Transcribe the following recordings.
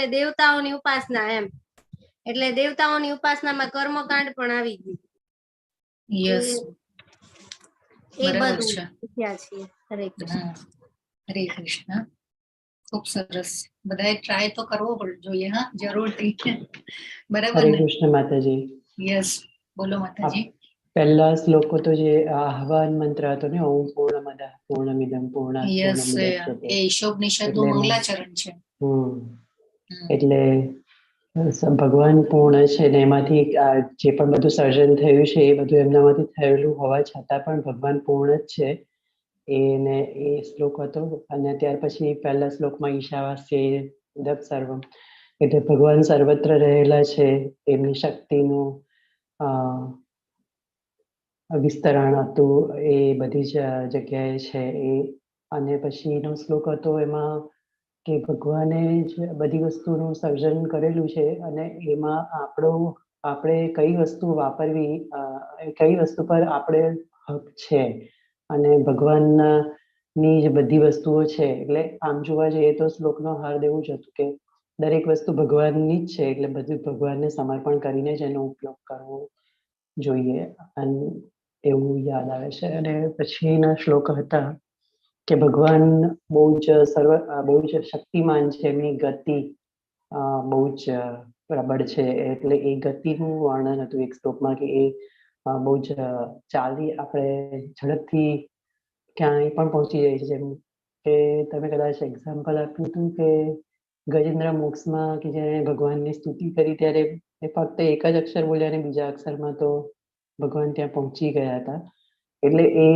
એટલે દેવતાઓની ઉપાસના એમ, એટલે દેવતાઓની ઉપાસનામાં કર્મકાંડ પણ આવી ગયું. યસ, એ બરાબર બધું છે. શીખ્યા છીએ. હરે કૃષ્ણ. હરે કૃષ્ણ. ખૂબ સરસ. બધાએ ટ્રાય તો કરવો જોઈએ. હા, જરૂરથી. બરાબર હરે ને? કૃષ્ણ માતાજી. યસ, બોલો માતાજી. પહેલા શ્લોકો તો જે આહવાન મંત્ર હતો ને, ઓમ પૂર્ણમદ પૂર્ણમિદમ પૂર્ણાત યસ, પૂર્ણમુદચ્યતે, એ ઈશોપનિષદનું એટલે મંગલાચરણ છે. એટલે ભગવાન પૂર્ણ છે ને, એમાંથી જે પણ બધું સર્જન થયું છે એ બધું એમનામાંથી થયેલું હોવા છતાં પણ ભગવાન પૂર્ણ જ છે. એને એ શ્લોક હતો. અને ત્યાર પછી પહેલા શ્લોકમાં ઈશાવાસ્ય ઇદં સર્વમ, એટલે ભગવાન સર્વત્ર રહેલા છે, એમની શક્તિનું વિસ્તરણ હતું એ બધી જ જગ્યાએ છે એ. અને પછીનો શ્લોક હતો એમાં કે ભગવાને જ બધી વસ્તુનું સર્જન કરેલું છે અને એમાં આપણે કઈ વસ્તુ વાપરવી, કઈ વસ્તુ પર આપણે હક છે, અને ભગવાનની જ બધી વસ્તુઓ છે. એટલે આમ જોવા જઈએ તો શ્લોકનો હાર્દ એવું જ હતું કે દરેક વસ્તુ ભગવાનની જ છે, એટલે બધું ભગવાનને સમર્પણ કરીને જ એનો ઉપયોગ કરવો જોઈએ, અને એવું યાદ આવે છે. અને પછીના શ્લોક હતા કે ભગવાન બહુ જ શક્તિમાન છે, એમની ગતિ બહુ જ પ્રબળ છે. એટલે એ ગતિનું વર્ણન હતું એક શ્લોકમાં, કે એ બહુ જ ચાલી આપણે ઝડપથી ક્યાંય પણ પહોંચી જાય છે. જેમ કે તમે કદાચ એક્ઝામ્પલ આપ્યું હતું કે ગજેન્દ્ર મોક્ષમાં કે જ્યારે ભગવાનની સ્તુતિ કરી ત્યારે એ ફક્ત એક જ અક્ષર બોલ્યા અને બીજા અક્ષરમાં તો ભગવાન ત્યાં પહોંચી ગયા હતા. એટલે એ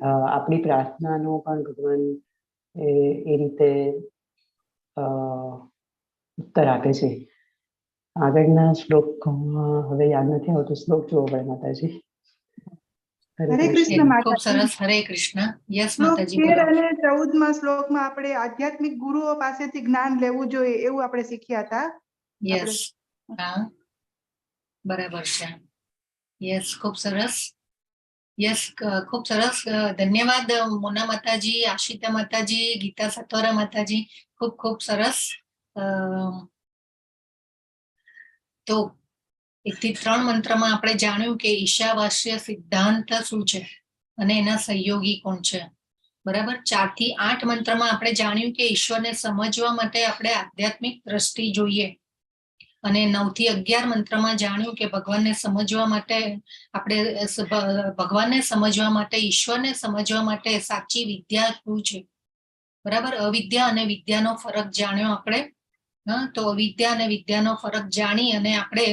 આપણી પ્રાર્થનાનો પણ ભગવાન એ રીતે ઉત્તર આપે છે. આગળના શ્લોક હવે યાદ નથી આવતો, શ્લોક જોવો પડે માતાજી. હરે કૃષ્ણ ખૂબ માતાજી. સરસ. હરે કૃષ્ણ. યસ શ્લોક માતાજી, 13 બોલો. અને 14માં શ્લોકમાં આપણે આધ્યાત્મિક ગુરુઓ પાસેથી જ્ઞાન લેવું જોઈએ એવું આપણે શીખ્યા હતા. યસ, હા, બરાબર છે. યસ, ખૂબ સરસ. યસ, ખૂબ સરસ. ધન્યવાદ મોના માતાજી, આશિતા માતાજી, ગીતા સતોરા માતાજી. ખૂબ ખૂબ સરસ. તો 1 થી 3 મંત્રમાં આપણે જાણ્યું કે ઈશાવાસ્ય સિદ્ધાંત શું છે અને એના સહયોગી કોણ છે. બરાબર. 4 થી 8 મંત્રમાં આપણે જાણ્યું કે ઈશ્વરને સમજવા માટે આપણે આધ્યાત્મિક દ્રષ્ટિ જોઈએ, અને 9 થી 11 મંત્રમાં જાણ્યું કે ભગવાનને સમજવા માટે ઈશ્વરને સમજવા માટે સાચી વિદ્યા શું છે. બરાબર. અવિદ્યા અને વિદ્યાનો ફરક જાણ્યો આપણે. તો અવિદ્યા અને વિદ્યાનો ફરક જાણી અને આપણે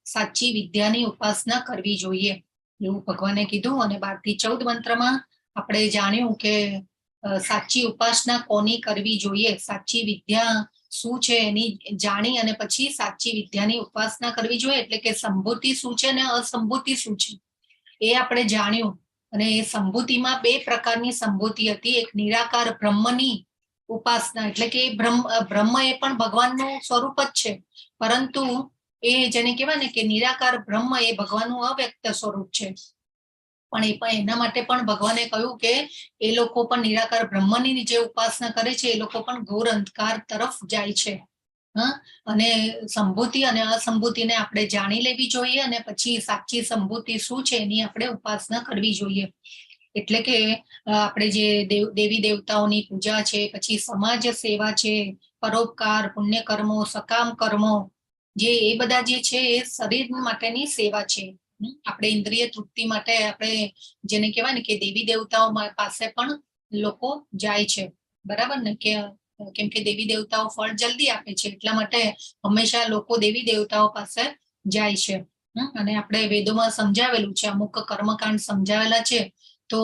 સાચી વિદ્યાની ઉપાસના કરવી જોઈએ એવું ભગવાને કીધું. અને 12 થી 14 મંત્રમાં આપણે જાણ્યું કે સાચી ઉપાસના કોની કરવી જોઈએ, સાચી વિદ્યા શું છે એની જાણી અને પછી સાચી વિદ્યાની ઉપાસના કરવી જોઈએ. એટલે કે સંભૂતિ શું છે અને અસંભૂતિ શું છે એ આપણે જાણ્યું. અને એ સંભૂતિમાં 2 પ્રકારની સંભૂતિ હતી. એક નિરાકાર બ્રહ્મની ઉપાસના, એટલે કે બ્રહ્મ એ પણ ભગવાનનું સ્વરૂપ જ છે, પરંતુ એ જેને કહેવાય ને કે નિરાકાર બ્રહ્મ એ ભગવાનનું અવ્યક્ત સ્વરૂપ છે. પણ એના માટે પણ ભગવાને કહ્યું કે એ લોકો પણ નિરાકાર બ્રહ્મની જે ઉપાસના કરે છે એ લોકો પણ ઘોર અંધકાર તરફ જાય છે. અને સંભૂતિ અને અસંભૂતિને આપણે જાણી લેવી જોઈએ, અને પછી સાચી સંભૂતિ શું છે એની આપણે ઉપાસના કરવી જોઈએ. એટલે કે આપણે જે દેવી દેવતાઓની પૂજા છે, પછી સમાજ સેવા છે, પરોપકાર, પુણ્ય કર્મો, સકામ કર્મો, જે એ બધા જે છે એ શરીર માટેની સેવા છે. આપણે ઇન્દ્રિય તૃપ્તિ માટે આપણે જેને કહેવાય ને કે દેવી દેવતાઓ પાસે પણ લોકો જાય છે. બરાબર ને? કેમ કે દેવી દેવતાઓ ફળ જલ્દી આપે છે, એટલા માટે હંમેશા લોકો દેવી દેવતાઓ પાસે જાય છે. અને આપણે વેદોમાં સમજાવેલું છે, અમુક કર્મકાંડ સમજાવેલા છે, તો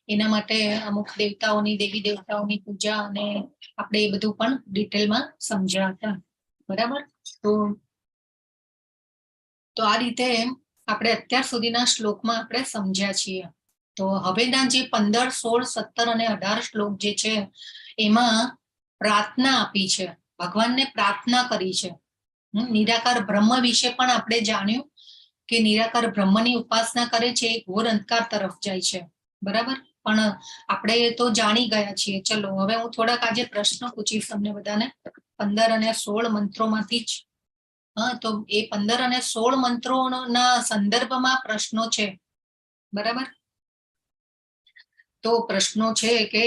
એના માટે અમુક દેવી દેવતાઓની પૂજા અને આપણે એ બધું પણ ડિટેલમાં સમજ્યા હતા. બરાબર. તો આ રીતે આપણે અત્યાર સુધીના શ્લોકમાં આપણે સમજ્યા છીએ. તો હવેના જે 15, 16, 17 અને 18 શ્લોક જે છે એમાં પ્રાર્થના આપી છે, ભગવાનને પ્રાર્થના કરી છે. નિરાકાર બ્રહ્મ વિશે પણ આપણે જાણ્યું કે નિરાકાર બ્રહ્મની ઉપાસના કરે છે એ ઘોર અંધકાર તરફ જાય છે. બરાબર. પણ આપણે તો જાણી ગયા છીએ. ચલો હવે હું થોડાક આજે પ્રશ્નો પૂછીશ તમને બધાને. 15 અને 16 મંત્રોમાંથી જ. હા, તો એ 15 અને 16 મંત્રોના સંદર્ભમાં પ્રશ્નો છે, બરાબર. તો પ્રશ્નો છે કે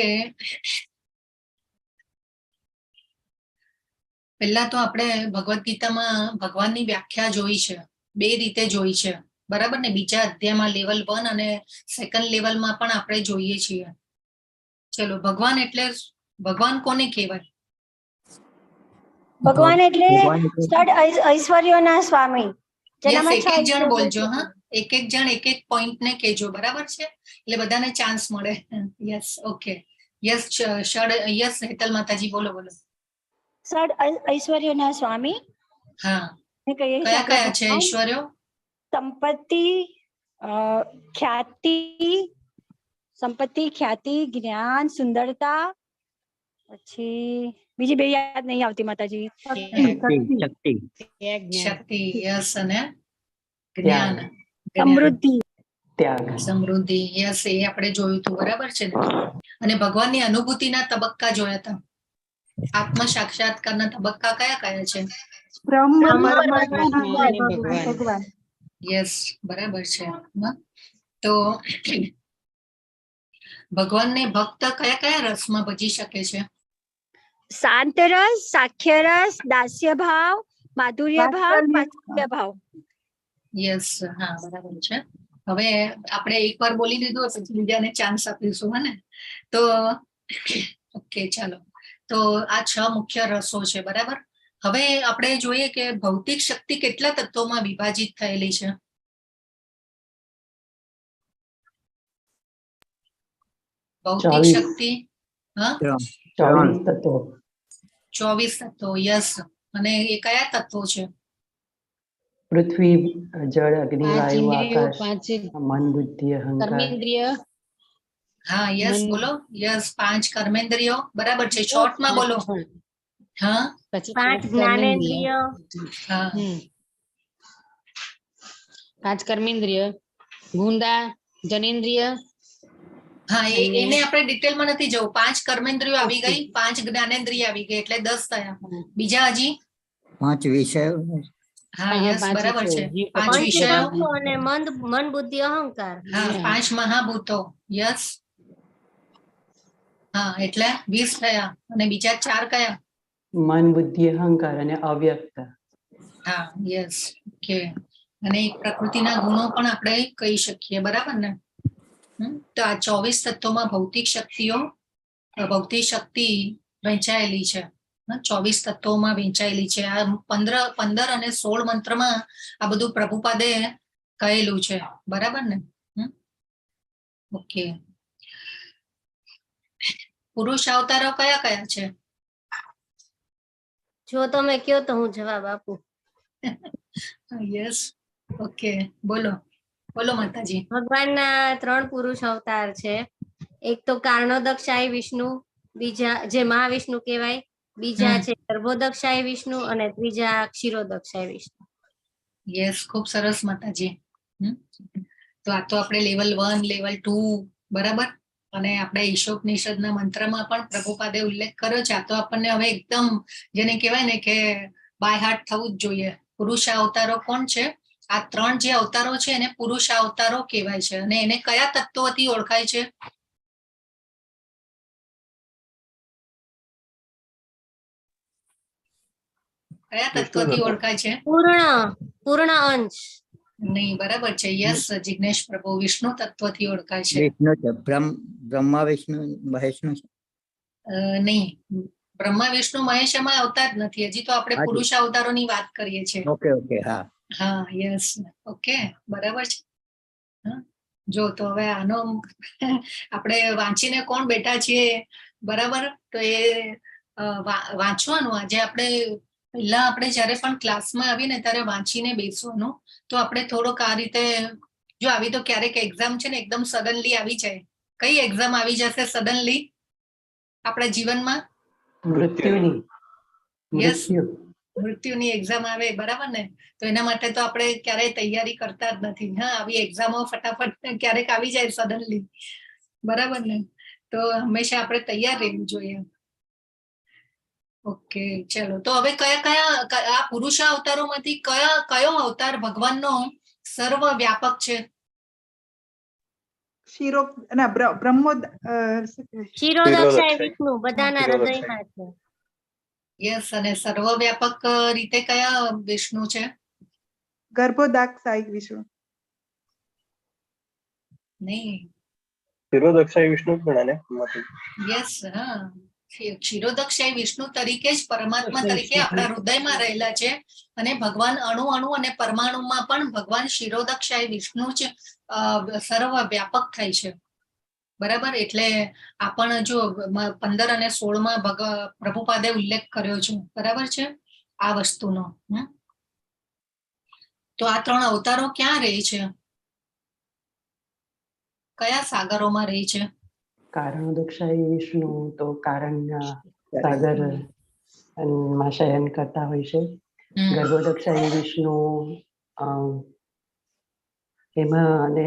પહેલા તો આપણે ભગવદ્ ગીતામાં ભગવાનની વ્યાખ્યા જોઈ છે, 2 રીતે જોઈ છે, બરાબર ને. બીજા અધ્યાયમાં લેવલ 1 અને સેકન્ડ લેવલમાં પણ આપણે જોઈએ છીએ. ચલો, ભગવાન એટલે ભગવાન કોને કહેવાય? ભગવાન એટલે ષડ ઐશ્વર્યોના સ્વામી. યસ, એક એક જણ બોલજો. હા, એક એક જણ એક એક પોઈન્ટ ને કહેજો, બરાબર છે, એટલે બધાને ચાન્સ મળે. Yes, okay. Yes, yes Hetal માતાજી, બોલો બોલો. ષડ ઐશ્વર્યોના સ્વામી. હા, ને કહીએ છીએ કયા કયા આપણે છે ઐશ્વર્યો? સંપત્તિ, ખ્યાતિ, જ્ઞાન, સુંદરતા, પછી બીજી 2 યાદ નહીં આવતી માતાજી. શક્તિ, યસ, અને જ્ઞાન, સમૃદ્ધિ. ત્યાગ. સમૃદ્ધિ, યસ, એ આપણે જોયું હતું, બરાબર છે ને. અને ભગવાનની અનુભૂતિના તબક્કા જોયા હતા. આત્મ સાક્ષાત્કારના તબક્કા કયા કયા છે? બ્રહ્મ, પરમાત્મા અને ભગવાન. યસ, બરાબર છે. તો ભગવાનને ભક્ત કયા કયા રસમાં ભજી શકે છે? શાંત રસ, સાખ્ય રસ, દાસ્ય ભાવ, માધુર્ય ભાવ, વાત્સલ્ય ભાવ. યસ, હા, બરાબર છે. હવે આપણે એકવાર બોલી દીધું, પછી બીજાને ચાન્સ આપીશું, હે ને. તો ઓકે, ચાલો. તો આ 6 મુખ્ય રસો છે, બરાબર. હવે આપણે જોઈએ કે ભૌતિક શક્તિ કેટલા તત્વોમાં વિભાજિત થયેલી છે? ભૌતિક 24. શક્તિ, હા, 24 તત્વો. 24 તત્વો, યસ. અને એ કયા તત્વો છે? પૃથ્વી, જળ, અગ્નિ, પાંચ વાયુ, ઇન્દ્રિયો, આકાશ, 5 મન, બુદ્ધિ, અહંકાર. કર્મેન્દ્રિય, હા, યસ, મન. બોલો. યસ, 5 કર્મેન્દ્રિયો, બરાબર છે. શોર્ટમાં બોલો. હા, પછી 5 જ્ઞાનેન્દ્રિય, હા, 5 કર્મેન્દ્રિય, ગુંદા, જનેન્દ્રિય. હા, અને- એને આપણે ડિટેલમાં નથી જવું. 5 કર્મેન્દ્રિયો આવી ગઈ, 5 જ્ઞાનેન્દ્રિય આવી ગઈ, એટલે 10 થયા. બીજા હજી? 5 વિષયો. હા, હા, યસ, 5 બરાબર છે. વિષયો. 5 વિષયો. પંચભૂતો અને મન, બુદ્ધિ, અહંકાર. હા, 5 મહાભૂતો, યસ. હા, એટલે 20 થયા. અને બીજા 4 કયા? મન, બુદ્ધિ, અહંકાર અને અવ્યક્ત. હા, યસ, ઓકે. અને પ્રકૃતિના ગુણો પણ આપણે કહી શકીએ, બરાબર ને. તો આ 24 તત્વોમાં ભૌતિક શક્તિ વહેંચાયેલી છે. 24 તત્વોમાં વહેંચાયેલી છે. આ 15 અને 16 મંત્રમાં આ બધું પ્રભુપાદે કહેલું છે, બરાબર ને. ઓકે. પુરુષ અવતારો કયા કયા છે? જો તમે કયો તો હું જવાબ આપું. યસ, ઓકે, બોલો બોલો માતાજી. ભગવાનના 3 પુરુષ અવતાર છે. એક તો કારણોદક્ષાય વિષ્ણુ, બીજા જે મહાવિષ્ણુ કહેવાય, બીજા છે ગર્ભોદક્ષાય વિષ્ણુ, અને ત્રીજા ક્ષીરોદક્ષાય વિષ્ણુ. યસ, ખૂબ સરસ માતાજી. તો આ તો આપણે લેવલ 1, લેવલ 2, બરાબર. અને આપણે ઈશોપનિષદના મંત્રમાં પણ પ્રભુપાદે ઉલ્લેખ કર્યો છે. આ તો આપણને હવે એકદમ જેને કહેવાય ને કે બાય હાર્ટ થવું જ જોઈએ. પુરુષ અવતારો કોણ છે? આ 3 જે અવતારો છે એને પુરુષ અવતારો કહેવાય છે. અને એને કયા તત્વોથી ઓળખાય છે? કયા તત્વથી ઓળખાય છે? પૂર્ણ અંશ. નહીં, બરાબર છે. યસ, જિગ્નેશ પ્રભુ, વિષ્ણુ તત્વથી ઓળખાય છે. વિષ્ણુ છે. બ્રહ્મા, વિષ્ણુ, મહેશનું છે. નહીં, બ્રહ્મા વિષ્ણુ મહેશ એમાં આવતા જ નથી. હજી તો આપણે પુરુષ અવતારોની વાત કરીએ છીએ. ઓકે, ઓકે, હા. હા, યસ, ઓકે, બરાબર છે. જો તો હવે આનો આપણે વાંચીને કોણ બેઠા છીએ, બરાબર. તો એ વાંચવાનું. આજે આપણે પહેલા આપણે જયારે પણ ક્લાસમાં આવીને ત્યારે વાંચીને બેસવાનું. તો આપણે થોડોક આ રીતે, જો આવી તો ક્યારેક એક્ઝામ છે ને એકદમ સડનલી આવી જાય. કઈ એક્ઝામ આવી જશે સડનલી આપણા જીવનમાં? મૃત્યુની એક્ઝામ આવે, બરાબર ને. તો એના માટે તો આપણે ક્યારેય તૈયારી કરતા જ નથી. હા, આવી એક્ઝામો ફટાફટ ક્યારેક આવી જાય સડનલી, બરાબર ને. તો હંમેશા આપણે તૈયાર રહેવું જોઈએ. ઓકે, ચલો. તો હવે આ પુરુષ અવતારોમાંથી કયો અવતાર ભગવાનનો સર્વ વ્યાપક છે? શિરો ના બ્રહ્મો શું કહેવાય? ક્ષીરોદક્ષાય વિષ્ણુ બધાના હૃદયમાં છે. યસ. અને સર્વ વ્યાપક રીતે કયા વિષ્ણુ છે? ગર્ભોદાક્ષાય વિષ્ણુ. નહીં. ક્ષીરોદક્ષાય વિષ્ણુ જ ગણાય ને માતાજી? યસ. હા, ક્ષીરોદક્ષાય વિષ્ણુ તરીકે જ પરમાત્મા તરીકે આપણા હૃદયમાં રહેલા છે. અને ભગવાન અણુ અણુ અને પરમાણુમાં પણ ભગવાન ક્ષીરોદક્ષાય વિષ્ણુ જ સર્વ વ્યાપક થાય છે. બરાબર. એટલે આ પણ જો 15 અને 16 પ્રભુપાદે ઉલ્લેખ કર્યો છે. બરાબર છે આ વસ્તુનો. તો આ 3 અવતારો ક્યાં રહે છે? કયા સાગરોમાં રહે છે? કારણોદક્ષાય વિષ્ણુ તો કારણના સાગર માં શયન કરતા હોય છે. ગર્ભોદક્ષાય વિષ્ણુ એમાં અને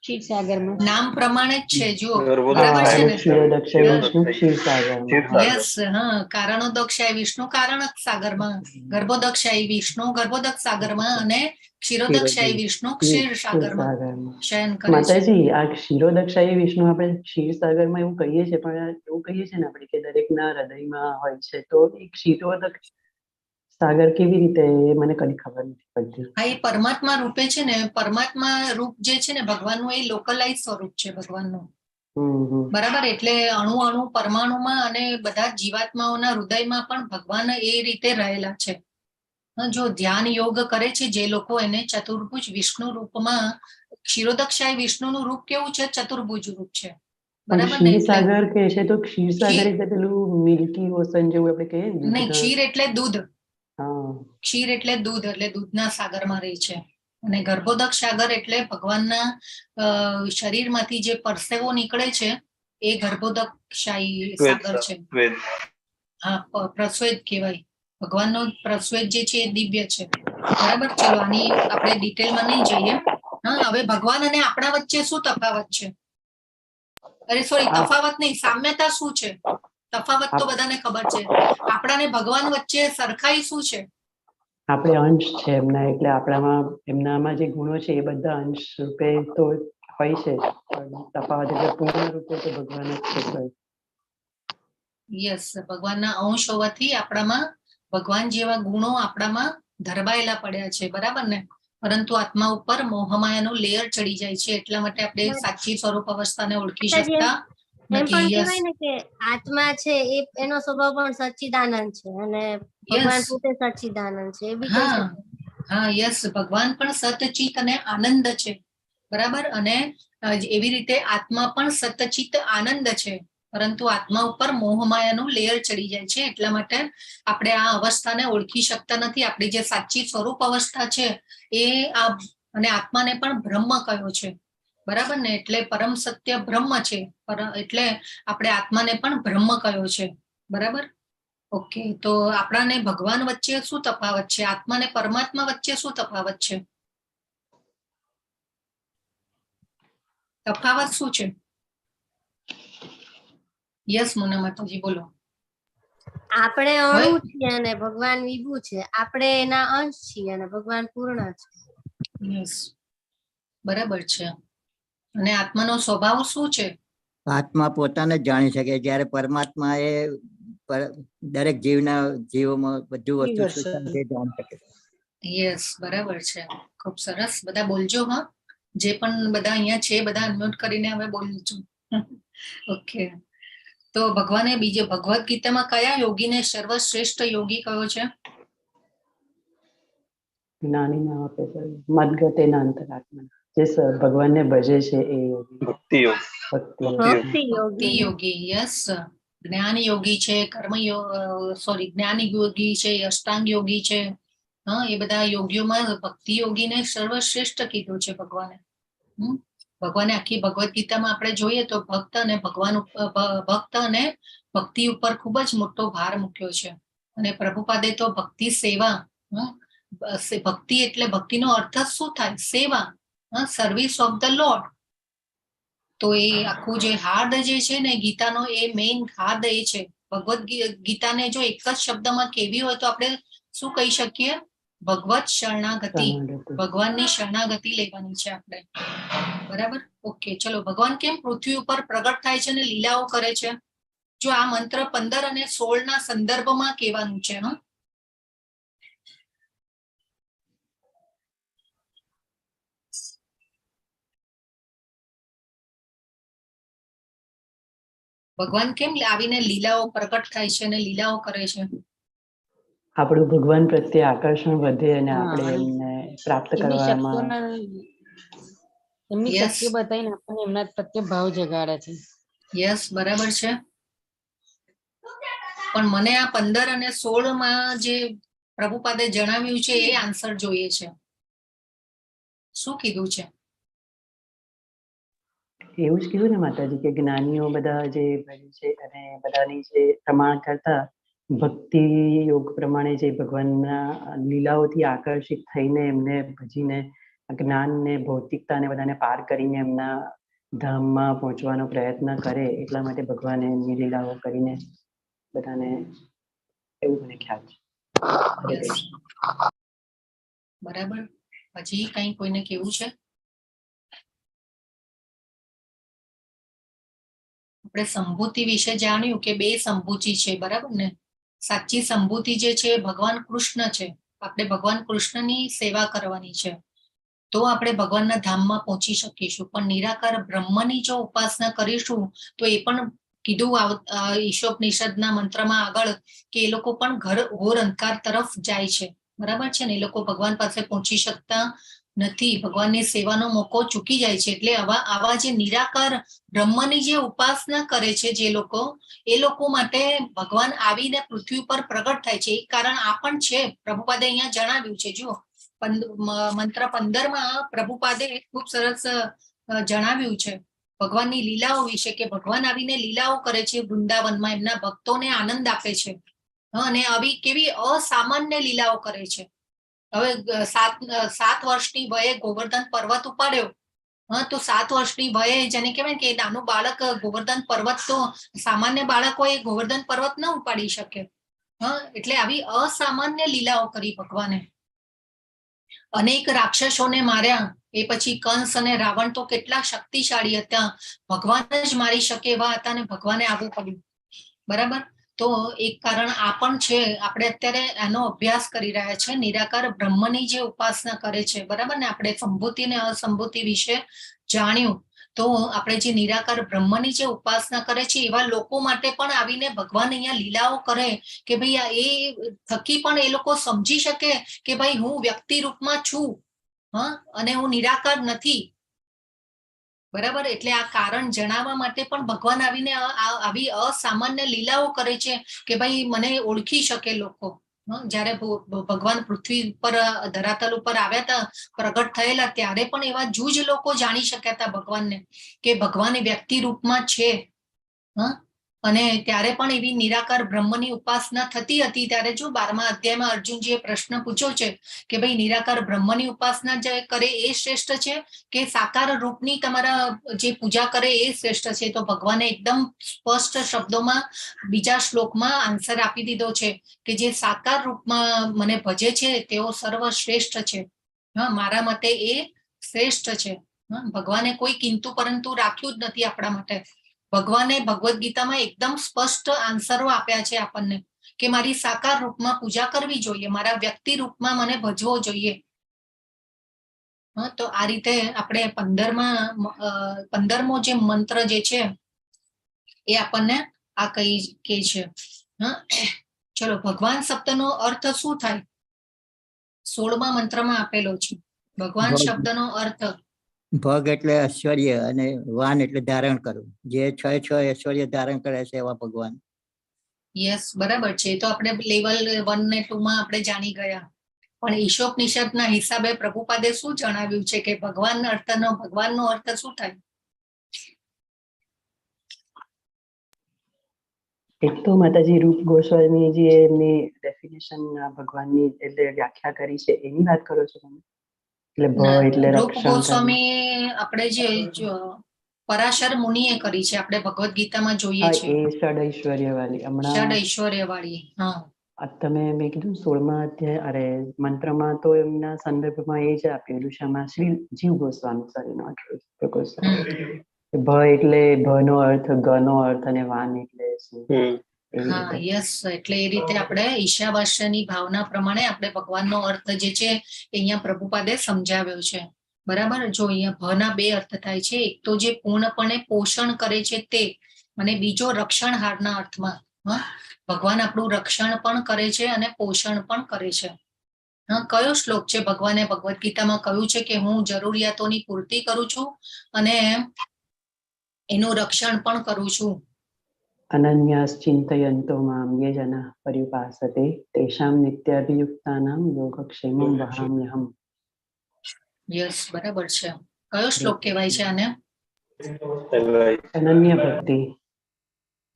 ક્ષીરસાગરમાં. નામ પ્રમાણે જ છે. જો ગર્ભોદક્ષાય બરાબર છે ને? ક્ષીરોદક્ષાય વિષ્ણુ ક્ષીરસાગરમાં. યસ. હા, કારણોદક્ષાય વિષ્ણુ કારણક સાગરમાં, ગર્ભોદક્ષાય વિષ્ણુ ગર્ભોદક સાગરમાં અને ક્ષીરોદક્ષાય વિષ્ણુ ક્ષીર સાગરમાં શયન કરે છે. માતાજી, આ ક્ષીરોદક્ષાય વિષ્ણુ આપણે ક્ષીરસાગરમાં એવું કહીએ છીએ, પણ એવું કહીએ છીએ ને આપણે કે દરેકના હૃદયમાં હોય છે, તો એ ક્ષીરોદક સાગર કેવી રીતે? મને કદી ખબર નથી પડતી. હા, એ પરમાત્મા રૂપે છે ને. પરમાત્મા રૂપ જે છે ને ભગવાનનું, એ લોકલાઇઝ સ્વરૂપ છે ભગવાનનું. બરાબર. એટલે અણુ અણુ પરમાણુમાં અને બધા જીવાત્માઓના હૃદયમાં પણ ભગવાન એ રીતે રહેલા છે. જો ધ્યાન યોગ કરે છે જે લોકો, એને ચતુર્ભુજ વિષ્ણુ રૂપમાં, ક્ષીરોદક્ષાય વિષ્ણુનું રૂપ કેવું છે? ચતુર્ભુજ રૂપ છે. બરાબર ને? ક્ષીરસાગર કહે છે તો ક્ષીરસાગર એટલે પેલું મિલ્કી ઓશન જેવું આપણે કહીએ ને? નહીં, ક્ષીર એટલે દૂધ. હા, ક્ષીર એટલે દૂધ, એટલે દૂધના સાગરમાં રહે છે. અને ગર્ભોદક સાગર એટલે ભગવાનના શરીરમાંથી જે પરસેવો નીકળે છે એ ગર્ભોદકશાહી સાગર છે. હા, પ્રસ્વેદ કહેવાય. ભગવાનનો પ્રસ્વેદ જે છે એ દિવ્ય છે. બરાબર. ચલો, આની આપણે ડિટેલમાં નહીં જઈએ. હા, હવે ભગવાન અને આપણા વચ્ચે શું તફાવત છે? અરે સોરી, તફાવત નહીં, સામ્યતા શું છે? તફાવત તો બધાને ખબર છે. આપણાને ભગવાન વચ્ચે સરખાઈ શું છે? આપણે અંશ છે એમના, એટલે આપણામાં એમનામાં જે ગુણો છે એ બધા અંશ રૂપે તો હોય છે, પણ તફાવત એટલે પૂર્ણ રૂપે તો ભગવાન જ છે. યસ. ભગવાનના અંશ હોવાથી આપણામાં ભગવાન જેવા ગુણો આપણામાં ધરબાયેલા પડ્યા છે. બરાબર ને? પરંતુ આત્મા ઉપર મોહમાયાનું લેયર ચડી જાય છે, એટલા માટે આપણે સાચી સ્વરૂપ અવસ્થાને ઓળખી શકતા એમ પણ નથી. કહેવાય ને કે આત્મા છે એ એનો સ્વભાવ પણ સચ્ચિદાનંદ છે, અને ભગવાન પોતે સચ્ચિદાનંદ છે, એ બી કહી શકાય. હા, યસ. ભગવાન પણ સતચિત અને આનંદ છે. બરાબર. અને એવી રીતે આત્મા પણ સતચિત આનંદ છે, પરંતુ આત્મા ઉપર મોહમાયાનું લેયર ચડી જાય છે, એટલા માટે આપણે આ અવસ્થાને ઓળખી શકતા નથી. આપણી જે સાચી સ્વરૂપ અવસ્થા છે એ અને આત્માને પણ બ્રહ્મ કયો છે. બરાબર ને? એટલે પરમ સત્ય બ્રહ્મ છે, એટલે આપણે આત્માને પણ બ્રહ્મ કયો છે. બરાબર. ઓકે. તો આપણાને ભગવાન વચ્ચે શું તફાવત છે? આત્મા અને પરમાત્મા વચ્ચે શું તફાવત છે? તફાવત શું છે? યસ, મોના માતાજી, બોલો. આપણે અણુ છીએ અને ભગવાન વિભુ છે. આપણે એના અંશ છીએ અને ભગવાન પૂર્ણ છે. યસ, બરાબર છે. અને આત્માનો સ્વભાવ શું છે? આત્મા પોતાને જ જાણી શકે, જ્યારે પરમાત્મા એ દરેક જીવોમાં બધું વસ્તુ જાણી શકે. યસ, બરાબર છે. ખૂબ સરસ. બધા બોલજો. હા, જે પણ બધા અહીંયા છે બધા અનમ્યુટ કરીને હવે બોલજો. ઓકે. તો ભગવાને બીજે ભગવદ ગીતામાં કયા યોગીને સર્વશ્રેષ્ઠ યોગી કયો છે? જ્ઞાની નામ આપે છે, મદગતે ના અંતરાત્મા, જે ભગવાનને ભજે છે એ યોગી. ભક્તિ યોગ. ભક્તિ યોગી. યસ. જ્ઞાન યોગી છે, જ્ઞાન યોગી છે, અષ્ટાંગ યોગી છે. હા, એ બધા યોગીઓમાં ભક્તિ યોગીને સર્વશ્રેષ્ઠ કીધું છે ભગવાને. ભગવાને આખી ભગવદ ગીતામાં આપણે જોઈએ તો ભક્ત અને ભક્તિ ઉપર ખૂબ જ મોટો ભાર મૂક્યો છે. અને પ્રભુપાદે તો ભક્તિ સેવા, ભક્તિ એટલે ભક્તિનો અર્થ શું થાય? સેવા, સર્વિસ ઓફ ધ લોર્ડ. તો એ આખું જે હાર્દ જે છે ને ગીતાનો, એ મેઇન હાર્દ એ છે ગીતાને જો એક જ શબ્દમાં કેવી હોય તો આપણે શું કહી શકીએ? ભગવત શરણાગતિ. ભગવાનની શરણાગતિ લેવાની છે આપણે. બરાબર? ઓકે, ચલો. ભગવાન કેમ પૃથ્વી ઉપર પ્રગટ થાય છે અને લીલાઓ કરે છે? જો આ મંત્ર 15 અને 16 ના સંદર્ભમાં કહેવાનું છે. ભગવાન કેમ આવીને લીલાઓ પ્રગટ થાય છે અને લીલાઓ કરે છે? આપણું ભગવાન પ્રત્યે આકર્ષણ વધે અને હા, આપણે અને એમને પ્રાપ્ત એમની કરવામાં એમની Yes. શક્તિ બતાવીને આપણને એમના પ્રત્યે ભાવ જગાડે છે. યસ, બરાબર છે. પણ મને આ 15 અને 16 માં જે પ્રભુપાદે જણાવ્યું છે એ આન્સર જોઈએ છે. શું કીધું છે? એવું જ કીધું ને માતાજી કે જ્ઞાનીઓ બધા જે ભજે છે અને બધાની જે પ્રમાણ કરતા ભક્તિ યોગ પ્રમાણે જે ભગવાનના લીલાઓથી આકર્ષિત થઈને એમને ભજીને જ્ઞાનને ભૌતિકતાને બધાને પાર કરીને એમના ધામમાં પહોંચવાનો પ્રયત્ન કરે, એટલા માટે ભગવાને એમની લીલાઓ કરીને બધાને, એવું મને ખ્યાલ છે. હરે Yes. કૃષ્ણ. બરાબર. હજી કઈ કોઈને કેવું છે? આપણે સંભૂતિ વિશે જાણ્યું કે 2 સંભૂતિ છે, બરાબર ને? સાચી સંભૂતિ જે છે ભગવાન કૃષ્ણ છે. આપણે ભગવાન કૃષ્ણની સેવા કરવાની છે તો આપણે ભગવાનના ધામમાં પહોંચી શકીશું. પણ નિરાકાર બ્રહ્મની જો ઉપાસના કરીશું તો એ પણ કીધું ઈશોપનિષદના મંત્રમાં આગળ કે એ લોકો પણ ઘોર અંધકાર તરફ જાય છે. બરાબર છે ને? એ લોકો ભગવાન પાસે પહોંચી શકતા નથી, ભગવાનની સેવાનો મોકો ચૂકી જાય છે. એટલે આવા જે નિરાકાર બ્રહ્મની જે ઉપાસના કરે છે જે લોકો, એ લોકો માટે ભગવાન આવીને પૃથ્વી ઉપર પ્રગટ થાય છે. એક કારણ આ પણ છે, પ્રભુપાદે અહીંયા જણાવ્યું છે. જુઓ, મંત્ર 15 માં પ્રભુપાદે ખૂબ સરસ જણાવ્યું છે ભગવાનની લીલાઓ વિશે કે ભગવાન આવીને લીલાઓ કરે છે વૃંદાવનમાં, એમના ભક્તોને આનંદ આપે છે. અને આવી કેવી અસામાન્ય લીલાઓ કરે છે. હવે 7 વર્ષની વયે ગોવર્ધન પર્વત ઉપાડ્યો. તો 7 વર્ષની વયે જેને કહેવાય કે નાનું બાળક ગોવર્ધન પર્વત, તો સામાન્ય બાળકો એ ગોવર્ધન પર્વત ન ઉપાડી શકે. એટલે આવી અસામાન્ય લીલાઓ કરી ભગવાને. અનેક રાક્ષસોને માર્યા. એ પછી કંસ અને રાવણ તો કેટલા શક્તિશાળી હતા, ભગવાન જ મારી શકે એવા હતા ને ભગવાને આવવું પડ્યું. બરાબર? તો એક કારણ આ પણ છે. આપણે અત્યારે આનો અભ્યાસ કરી રહ્યા છે, નિરાકાર બ્રહ્મની જે ઉપાસના કરે છે. બરાબર ને? આપણે સંભૂતિ અને અસંભૂતિ વિશે જાણ્યું. તો આપણે જે નિરાકાર બ્રહ્મની જે ઉપાસના કરે છે એવા લોકો માટે પણ આવીને ભગવાન અહીંયા લીલાઓ કરે કે ભાઈ એ થકી પણ એ લોકો સમજી શકે કે ભાઈ હું વ્યક્તિ રૂપમાં છું, અને હું નિરાકાર નથી. બરાબર? એટલે આ કારણ જણાવવા માટે પણ ભગવાન આવીને આવી અસામાન્ય લીલાઓ કરે છે કે ભાઈ મને ઓળખી શકે લોકો. જ્યારે ભગવાન પૃથ્વી ઉપર ધરાતલ ઉપર આવ્યા હતા, પ્રગટ થયેલા, ત્યારે પણ એવા જૂજ લોકો જાણી શક્યા હતા ભગવાનને કે ભગવાન વ્યક્તિ રૂપમાં છે. અને ત્યારે પણ એવી નિરાકાર બ્રહ્મની ઉપાસના થતી હતી. ત્યારે જો 12મા અધ્યાયમાં અર્જુનજીએ પ્રશ્ન પૂછ્યો છે કે ભાઈ નિરાકાર બ્રહ્મની ઉપાસના જે કરે એ શ્રેષ્ઠ છે કે સાકાર રૂપની તમારા જે પૂજા કરે એ શ્રેષ્ઠ છે? તો ભગવાને એકદમ સ્પષ્ટ શબ્દોમાં બીજા શ્લોકમાં આન્સર આપી દીધો છે કે જે સાકાર રૂપમાં મને ભજે છે તેઓ સર્વશ્રેષ્ઠ છે. મારા મતે એ શ્રેષ્ઠ છે. ભગવાને કોઈ કિંતુ પરંતુ રાખ્યું જ નથી આપણા માટે. ભગવાને ભગવદ્ ગીતામાં એકદમ સ્પષ્ટ આન્સરો આપ્યા છે આપણને કે મારી સાકાર રૂપમાં પૂજા કરવી જોઈએ, મારા વ્યક્તિ રૂપમાં મને ભજવો જોઈએ. તો આ રીતે આપણે 15મો જે મંત્ર જે છે એ આપણને આ કહી કે છે. ચલો, ભગવાન શબ્દનો અર્થ શું થાય? 16મા મંત્રમાં આપેલો છે. ભગવાન શબ્દનો અર્થ ભગ એટલે ઐશ્વર્ય અને વાન એટલે ધારણ કરવું. જે 6 ઐશ્વર્ય ધારણ કરે છે એવા ભગવાન. યસ, બરાબર છે. તો આપણે લેવલ 1 ને 2 માં આપણે જાણી ગયા. પણ ઈશોપનિષદના હિસાબે પ્રભુપાદે શું જણાવ્યું છે કે ભગવાનનો અર્થ શું થાય? એક તો માતાજી રૂપ ગોસ્વામી જે એમની ડેફિનેશન ભગવાનની એટલે વ્યાખ્યા કરી છે એની વાત કરો છો તમે? એટલે ભ એટલે રૂપ રક્ષણ કરવું. ગોસ્વામી આપણે જે પરાશર મુનિએ કરી છે, આપણે ભગવદ્ ગીતામાં જોઈએ હા, છીએ, એ ષડ ઐશ્વર્ય વાળી ષડ હમણાં ઐશ્વર્ય વાળી. હા, આ તમે મેં કીધું 16મા અધ્યાય અરે મંત્રમાં તો એમના સંદર્ભમાં એ જ આપેલું છે. આમાં શ્રી જીવ ગોસ્વામી સોરી નોટ ભ એટલે ભનો અર્થ, ગનો અર્થ અને વાન એટલે શું એવી હા, રીતે. યસ. એટલે એ રીતે આપણે ઈશાવાસ્યની ભાવના પ્રમાણે આપણે ભગવાનનો અર્થ જે છે એ અહીંયા પ્રભુપાદે સમજાવ્યો છે. બરાબર. જો અહીંયા ભના બે અર્થ થાય છે, એક તો જે પૂર્ણપણે પોષણ કરે છે તે, અને બીજો રક્ષણહારના અર્થમાં. ભગવાન આપણું રક્ષણ પણ કરે છે અને પોષણ પણ કરે છે. કયો શ્લોક છે? ભગવાને ભગવદ્ ગીતામાં કહ્યું છે કે હું જરૂરિયાતોની પૂર્તિ કરું છું અને એનું રક્ષણ પણ કરું છું. અનન્યાસ ચિંતયંતો મામ યે જનાઃ પર્યુપાસતે તેષાં નિત્યાભિયુક્તાનાં યોગક્ષેમં વહામ્યહમ. યસ, બરાબર છે. કયો શ્લોક કહેવાય છે આને? અનન્ય ભક્તિ.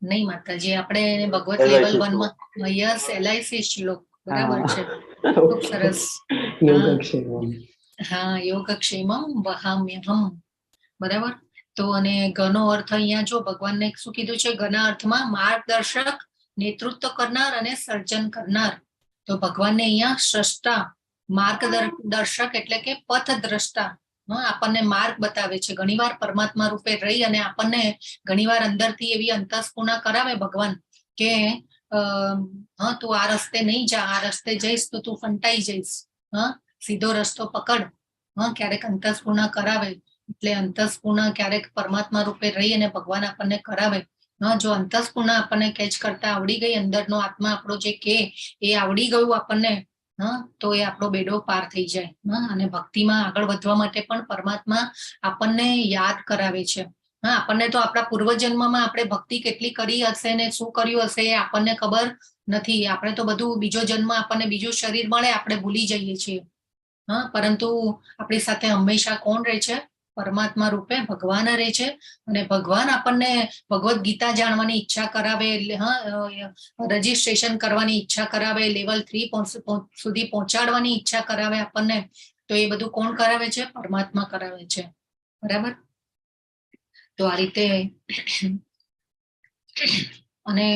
નહીં માતાજી, આપણે ભગવત લેવલ 1 માં યસ, LIC શ્લોક. બરાબર છે, ખૂબ સરસ. યોગક્ષેમં. હા, યોગક્ષેમં વહામ્યહમ. બરાબર. તો અને ઘનો અર્થ અહીંયા જો ભગવાનને શું કીધું છે? ઘના અર્થમાં માર્ગદર્શક, નેતૃત્વ કરનાર અને સર્જન કરનાર. તો ભગવાનને અહીંયા સ્રષ્ટા, માર્ગદર્શક એટલે કે પથદ્રષ્ટા, આપણને માર્ગ બતાવે છે. ઘણીવાર પરમાત્મા રૂપે રહી અને આપણને ઘણીવાર અંદરથી એવી અંતસ્ફૂર્ણા કરાવે ભગવાન કે તું આ રસ્તે નહીં જા, આ રસ્તે જઈશ તો તું ફંટાઈ જઈશ, સીધો રસ્તો પકડ. ક્યારેક અંતસ્ફૂર્ણા કરાવે. એટલે અંતસ્ફૂર્ણા ક્યારેક પરમાત્મા રૂપે રહી અને ભગવાન આપણને કરાવે. જો અંતસ્ફૂર્ણા આપણને કેચ કરતા આવડી ગઈ, અંદરનો આત્મા આપણો જે કે એ આવડી ગયું આપણને, તો એ આપણો બેડો પાર થઈ જાય. અને ભક્તિમાં આગળ વધવા માટે પણ પરમાત્મા આપણને યાદ કરાવે છે. આપણને તો આપણા પૂર્વજન્મમાં આપણે ભક્તિ કેટલી કરી હશે ને શું કર્યું હશે એ આપણને ખબર નથી. આપણે તો બધું બીજો જન્મ આપણને બીજું શરીર મળે આપણે ભૂલી જઈએ છીએ. પરંતુ આપણી સાથે હંમેશા કોણ રહે છે? પરમાત્મા રૂપે ભગવાન રહે છે. અને ભગવાન આપણને ભગવદ્ ગીતા જાણવાની ઈચ્છા કરાવે, રજીસ્ટ્રેશન કરવાની ઈચ્છા કરાવે, લેવલ 3 સુધી પહોંચાડવાની ઈચ્છા કરાવે આપણને, તો એ બધું કોણ કરાવે છે? પરમાત્મા કરાવે છે. બરાબર. તો આ રીતે અને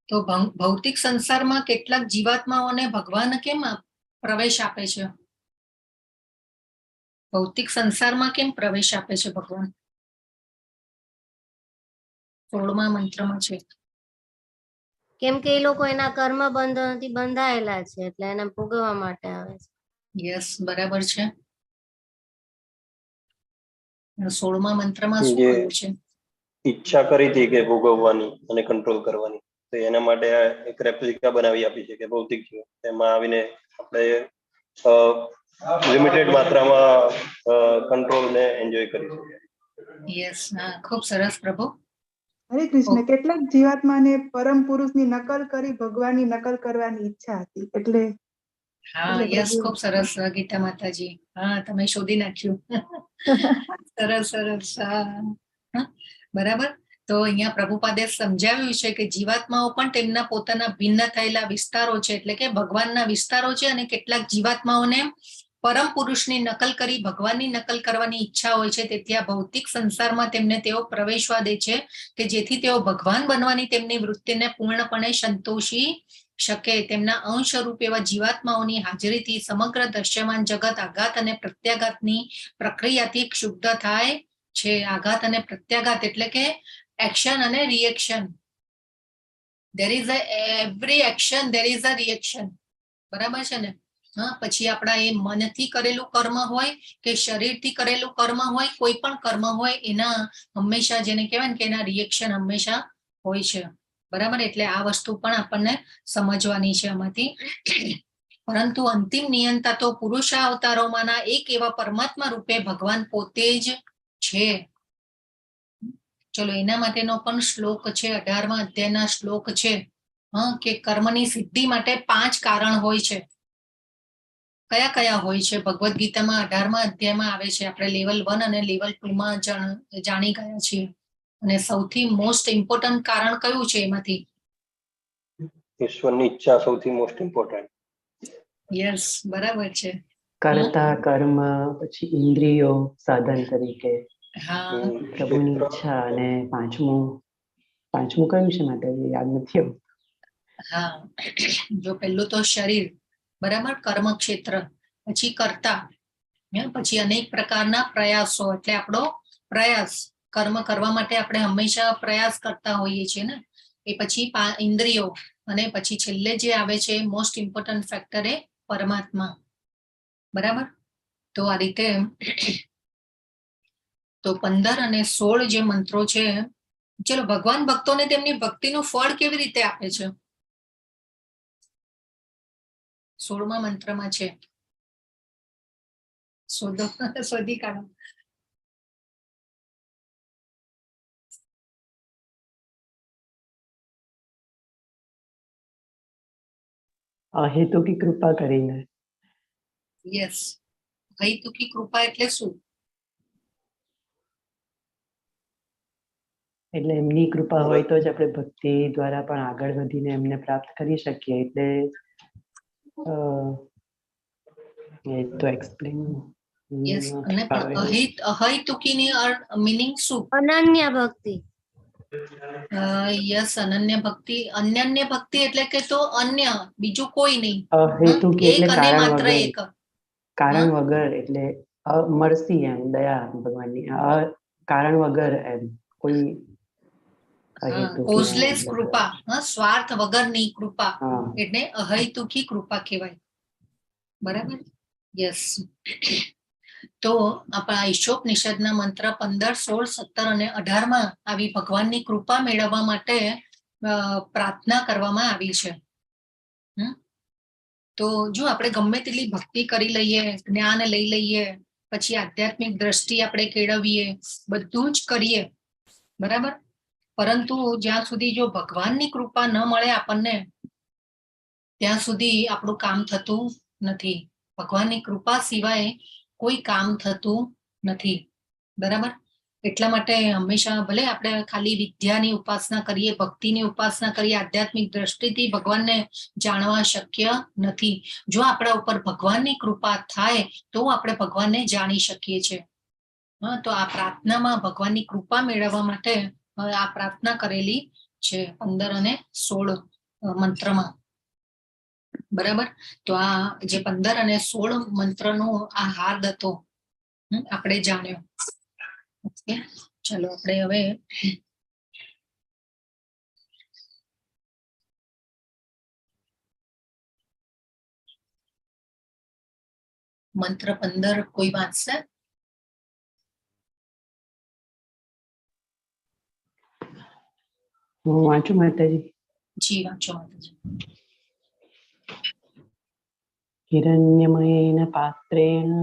તો ભૌતિક સંસારમાં કેટલાક જીવાત્માઓને ભગવાન કેમ પ્રવેશ આપે છે? ભૌતિક સંસારમાં કેમ પ્રવેશ આપે છે ભગવાન? 16મા મંત્રમાં છે. કેમ કે એ લોકો એના કર્મ બંધનથી બંધાયેલા છે, એટલે એને ભોગવવા માટે આવે છે. યસ, બરાબર છે. 16મા મંત્રમાં શું જે કહ્યું છે? ઈચ્છા કરી હતી કે ભોગવવાની અને કંટ્રોલ કરવાની, તો એના માટે એક રેપ્લિકા બનાવી આપી છે કે ભૌતિક જીવન, એમાં આવીને આપણે લિમિટેડ માત્રામાં કંટ્રોલ ને એન્જોય કરી શકીએ. યસ, ખૂબ સરસ પ્રભુ. હરે કૃષ્ણ. કેટલાક જીવાત્માને પરમ પુરુષની નકલ કરી ભગવાનની નકલ કરવાની ઈચ્છા હતી, એટલે યસ, ખૂબ સરસ ગીતા માતાજી. તમે શોધી નાખ્યું. સરસ સરસ. બરાબર. તો અહીંયા પ્રભુપાદે સમજાવ્યું છે કે જીવાત્માઓ પણ તેમના પોતાના ભિન્ન થયેલા વિસ્તારો છે, એટલે કે ભગવાનના વિસ્તારો છે. અને કેટલાક જીવાત્માઓને પરમ પુરુષની નકલ કરી ભગવાનની નકલ કરવાની ઈચ્છા હોય છે. તેથી આ ભૌતિક સંસારમાં તેમને તેઓ પ્રવેશવા દે છે કે જેથી તેઓ ભગવાન બનવાની તેમની વૃત્તિને પૂર્ણપણે સંતોષી શકે. તેમના અંશરૂપ એવા જીવાત્માઓની હાજરીથી સમગ્ર દ્રશ્યમાન જગત આઘાત અને પ્રત્યાઘાતની પ્રક્રિયાથી ક્ષુબ્ધ થાય છે. આઘાત અને પ્રત્યાઘાત એટલે કે એક્શન અને reaction. there is a every action there is a reaction. બરાબર છે ને? પછી આપણા એ મનથી કરેલું કર્મ હોય કે શરીરથી કરેલું કર્મ હોય, કોઈ પણ કર્મ હોય, એના હંમેશા જેને કહેવાય ને કે એના રિએક્શન હંમેશા હોય છે. બરાબર. એટલે આ વસ્તુ પણ આપણને સમજવાની છે આમાંથી. પરંતુ અંતિમ નિયંતા તો પુરુષાવતારોમાંના એક એવા પરમાત્મા રૂપે ભગવાન પોતે જ છે. ચલો, એના માટેનો પણ શ્લોક છે. 18મા અધ્યાયના શ્લોક છે કે કર્મની સિદ્ધિ માટે 5 કારણ હોય છે. કયા કયા હોય છે? ભગવદ્ ગીતામાં 18મા અધ્યાયમાં આવે છે. આપણે લેવલ 1 અને લેવલ 2 માં જાણી ગયા છીએ. અને સૌથી મોસ્ટ ઇમ્પોર્ટન્ટ કારણ કયું છે એમાંથી? ઈશ્વરની ઈચ્છા સૌથી મોસ્ટ ઇમ્પોર્ટન્ટ. યસ, બરાબર છે. કર્તા કર્મ, પછી ઇન્દ્રિયો સાધન તરીકે, હા પ્રભુની ઈચ્છા, અને પાંચમું કયું છે માતાજી? યાદ નથી આવતું. હા, જો પેલું તો શરીર, બરાબર, કર્મ ક્ષેત્ર, પછી કર્તા, પછી અનેક પ્રકારના પ્રયાસો, એટલે આપણો પ્રયાસ, કર્મ કરવા માટે આપણે હંમેશા પ્રયાસ કરતા હોઈએ છીએ ને. એ પછી ઇન્દ્રિયો, અને પછી છેલ્લે જે આવે છે મોસ્ટ ઇમ્પોર્ટન્ટ ફેક્ટર એ પરમાત્મા, બરાબર. તો આ રીતે તો 15 અને 16 જે મંત્રો છે, ચલો ભગવાન ભક્તોને તેમની ભક્તિનું ફળ કેવી રીતે આપે છે? 16મા મંત્રમાં છે, શોધી કાઢો. અહેતુકી કૃપા કરીને. યસ, હૈતુકી કૃપા એટલે શું? એટલે એમની કૃપા હોય તો જ આપણે ભક્તિ દ્વારા પણ આગળ વધીને એમને પ્રાપ્ત કરી શકીએ. એટલે એ તો એક્સપ્લેન યસ, અને પણ અહૈતુકીની મીનિંગ શું? અનન્ય ભક્તિ. યસ, અનન્ય ભક્તિ. અનન્ય ભક્તિ એટલે કે તો અન્ય, બીજું કોઈ નહીં, અહેતુકી એક એટલે અને કારણ માત્ર વગર. એક. કારણ વગર એટલે મરસી, એમ દયા ભગવાનની, કારણ વગર એમ કોઈ કોઝલેસ કૃપા, સ્વાર્થ વગરની કૃપા, હા. એટલે અહૈતુકી કૃપા કહેવાય, બરાબર. યસ. તો આપણા ઈશોપનિષદના મંત્ર 15, 16, 17 અને 18માં આવી ભગવાનની કૃપા મેળવવા માટે પ્રાર્થના કરવામાં આવી છે. તો જો આપણે ગમે તેટલી ભક્તિ કરી લઈએ, જ્ઞાન લઈ લઈએ, પછી આધ્યાત્મિક દ્રષ્ટિ આપણે કેળવીએ, બધું જ કરીએ, બરાબર, પરંતુ જ્યાં સુધી જો ભગવાનની કૃપા ન મળે આપણને, ત્યાં સુધી આપણું કામ થતું નથી. ભગવાનની કૃપા સિવાય કોઈ કામ થતું નથી, બરાબર. એટલા માટે હંમેશા ભલે આપણે ખાલી વિદ્યાની ઉપાસના કરીએ, ભક્તિની ઉપાસના કરીએ, આધ્યાત્મિક દ્રષ્ટિથી ભગવાનને જાણવા શક્ય નથી. જો આપણા ઉપર ભગવાનની કૃપા થાય તો આપણે ભગવાનને જાણી શકીએ છીએ. તો આ પ્રાર્થનામાં ભગવાનની કૃપા મેળવવા માટે આ પ્રાર્થના કરેલી છે 15 અને 16 મંત્રમાં, બરાબર. તો આ જે 15 અને 16 મંત્રનો આ હાર્દ હતો, આપણે જાણ્યો. ઓકે, ચલો આપણે હવે મંત્ર 15 કોઈ વાંચશે? હું વાંચું માતાજી? જી, વાંચો માતાજી. હિરણ્યમયેન પાત્રેણ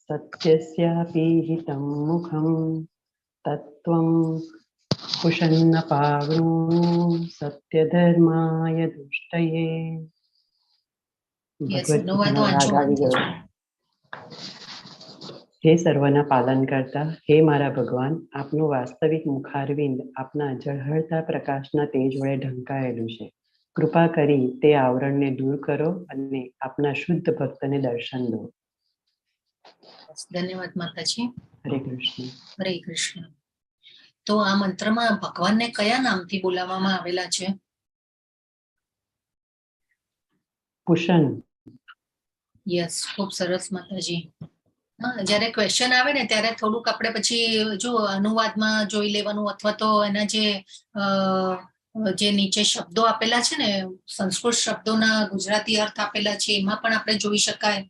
સત્યસ્યાપીહિतं મુખં તત્ત્વં પુષન્ન પાવૃ સત્યધર્માય દુષ્ટયે. યસ, ભગવદ અનુવાદ ગીતાનો વાંચો રાગ આવી ગયો. હે સર્વના પાલન કરતા, હે મારા ભગવાન, આપનું વાસ્તવિક મુખારવિંદ આપના ઝળહળતા પ્રકાશના તેજ વડે ઢંકાયેલું છે. કૃપા કરી તે આવરણને દૂર કરો અને આપના શુદ્ધ ભક્તને દર્શન દો. ધન્યવાદ માતાજી. હરે કૃષ્ણ. હરે કૃષ્ણ. તો આ મંત્રમાં ભગવાનને કયા નામથી બોલાવવામાં આવેલા છે? પુષન. યસ, ખૂબ સરસ માતાજી. જ્યારે ક્વેશ્ચન આવે ને ત્યારે થોડુંક આપણે પછી જો અનુવાદમાં જોઈ લેવાનું, અથવા તો એના જે નીચે શબ્દો આપેલા છે ને, સંસ્કૃત શબ્દોના ગુજરાતી અર્થ આપેલા છે, એમાં પણ આપણે જોઈ શકાય.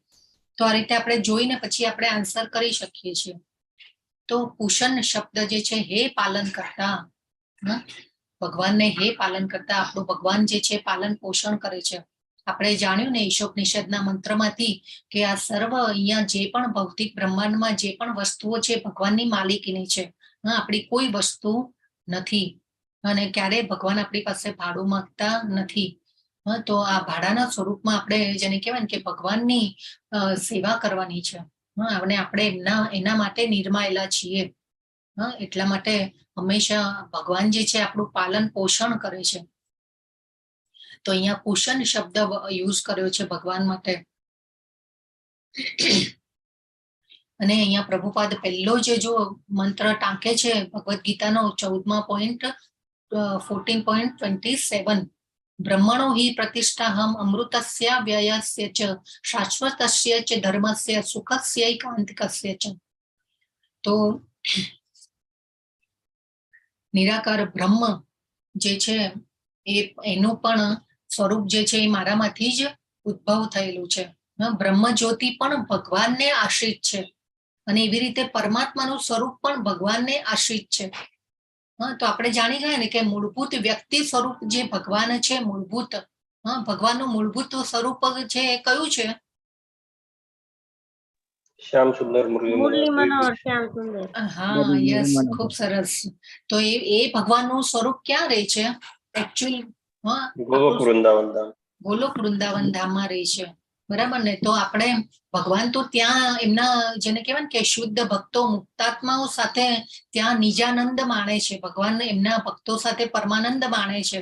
તો આ રીતે આપણે જોઈને પછી આપણે આન્સર કરી શકીએ છીએ. તો પુષન શબ્દ જે છે, હે પાલન કરતા, ભગવાનને હે પાલન કરતા, આપણું ભગવાન જે છે પાલન પોષણ કરે છે. આપણે જાણ્યું ને ઈશોપનિષદના મંત્રમાંથી કે આ સર્વ અહીંયા જે પણ ભૌતિક બ્રહ્માંડમાં જે પણ વસ્તુઓ છે ભગવાનની માલિકીની છે, આપણી કોઈ વસ્તુ નથી. અને ક્યારેય ભગવાન આપણી પાસે ભાડું માંગતા નથી. તો આ ભાડાના સ્વરૂપમાં આપણે જેને કહેવાય ને કે ભગવાનની સેવા કરવાની છે, અને આપણે એના માટે નિર્માયેલા છીએ. એટલા માટે હંમેશા ભગવાન જે છે આપણું પાલન પોષણ કરે છે. તો અહીંયા પુષન શબ્દ યુઝ કર્યો છે ભગવાન માટે. અને અહીંયા પ્રભુપાદ પહેલો જે જો મંત્ર ટાંકે છે ભગવદ્ ગીતાનો 14મા પોઈન્ટ 14.27 બ્રહ્મણો હિ પ્રતિષ્ઠાહમ અમૃતસ્ય વ્યયસ્ય ચ શાશ્વતસ્ય ચ ધર્મસ્ય સુખસ્ય કાંતિકસ્ય ચ. તો નિરાકાર બ્રહ્મ જે છે એનું પણ સ્વરૂપ જે છે એ મારામાંથી જ ઉદ્ભવ થયેલું છે. બ્રહ્મ જ્યોતિ પણ ભગવાનને આશ્રિત છે અને એવી રીતે પરમાત્માનું સ્વરૂપ પણ ભગવાનને આશ્રિત છે. તો આપણે જાણી ગયા ને કે મૂળભૂત વ્યક્તિ સ્વરૂપ જે ભગવાન છે, મૂળભૂત ભગવાનનું મૂળભૂત સ્વરૂપ છે એ કયું છે? શ્યામ સુંદર મુરલી મનોહર શ્યામ સુંદર. હા, યસ, ખૂબ સરસ. તો એ ભગવાનનું સ્વરૂપ ક્યાં રહે છે એકચ્યુઅલી? ગોલોક વૃંદાવન ધામ. ગોલોક વૃંદાવન ધામમાં રહે છે, બરાબર ને? તો આપણે ભગવાન તો ત્યાં એમના જેને કહેવાય ને કે શુદ્ધ ભક્તો મુક્તાત્માઓ સાથે ત્યાં નિજાનંદ માણે છે. ભગવાન એમના ભક્તો સાથે પરમાનંદ માણે છે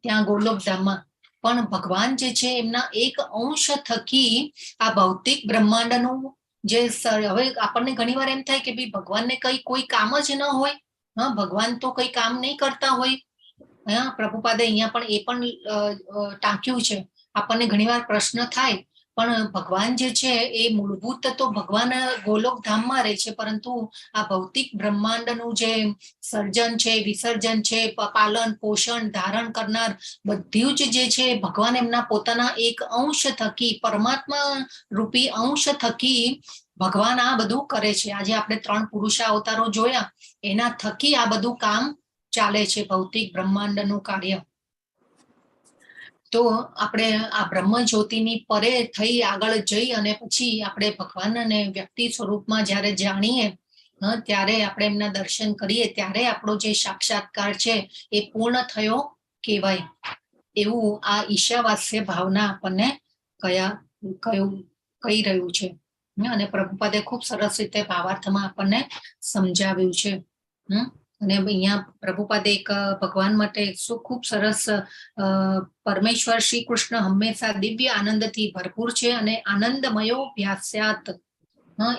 ત્યાં ગોલોક ધામમાં. પણ ભગવાન જે છે એમના એક અંશ થકી આ ભૌતિક બ્રહ્માંડનું જે હવે આપણને ઘણી વાર એમ થાય કે ભાઈ ભગવાનને કોઈ કામ જ ન હોય. ભગવાન તો કઈ કામ નહીં કરતા હોય. પ્રભુપાદે અહીંયા પણ એ પણ ટાંક્યું છે. આપણને ઘણીવાર પ્રશ્ન થાય પણ ભગવાન જે છે એ મૂળભૂત તો ભગવાન ગોલોક ધામમાં રહે છે, પરંતુ આ ભૌતિક બ્રહ્માંડનું જે સર્જન છે, વિસર્જન છે, પાલન પોષણ ધારણ કરનાર બધું જ જે છે ભગવાન એમના પોતાના એક અંશ થકી, પરમાત્મા રૂપી અંશ થકી ભગવાન આ બધું કરે છે. આજે આપણે 3 પુરુષાવતારો જોયા, એના થકી આ બધું કામ ચાલે છે, ભૌતિક બ્રહ્માંડનું કાર્ય. તો આપણે આ બ્રહ્મ જ્યોતિની પરે થઈ આગળ જઈ અને પછી આપણે ભગવાનને વ્યક્તિ સ્વરૂપમાં જ્યારે જાણીએ, ત્યારે આપણે એમના દર્શન કરીએ, ત્યારે આપણો જે સાક્ષાત્કાર છે એ પૂર્ણ થયો કહેવાય. એવું આ ઈશાવાસ્ય ભાવના આપણને કહી રહ્યું છે. અને પ્રભુપાદે ખૂબ સરસ રીતે ભાવાર્થમાં આપણને સમજાવ્યું છે. અને અહીંયા પ્રભુપાદે એક ભગવાન માટે ખૂબ સરસ પરમેશ્વર શ્રી કૃષ્ણ હંમેશા દિવ્ય આનંદથી ભરપૂર છે અને આનંદમયો ભ્યાસ્યાત,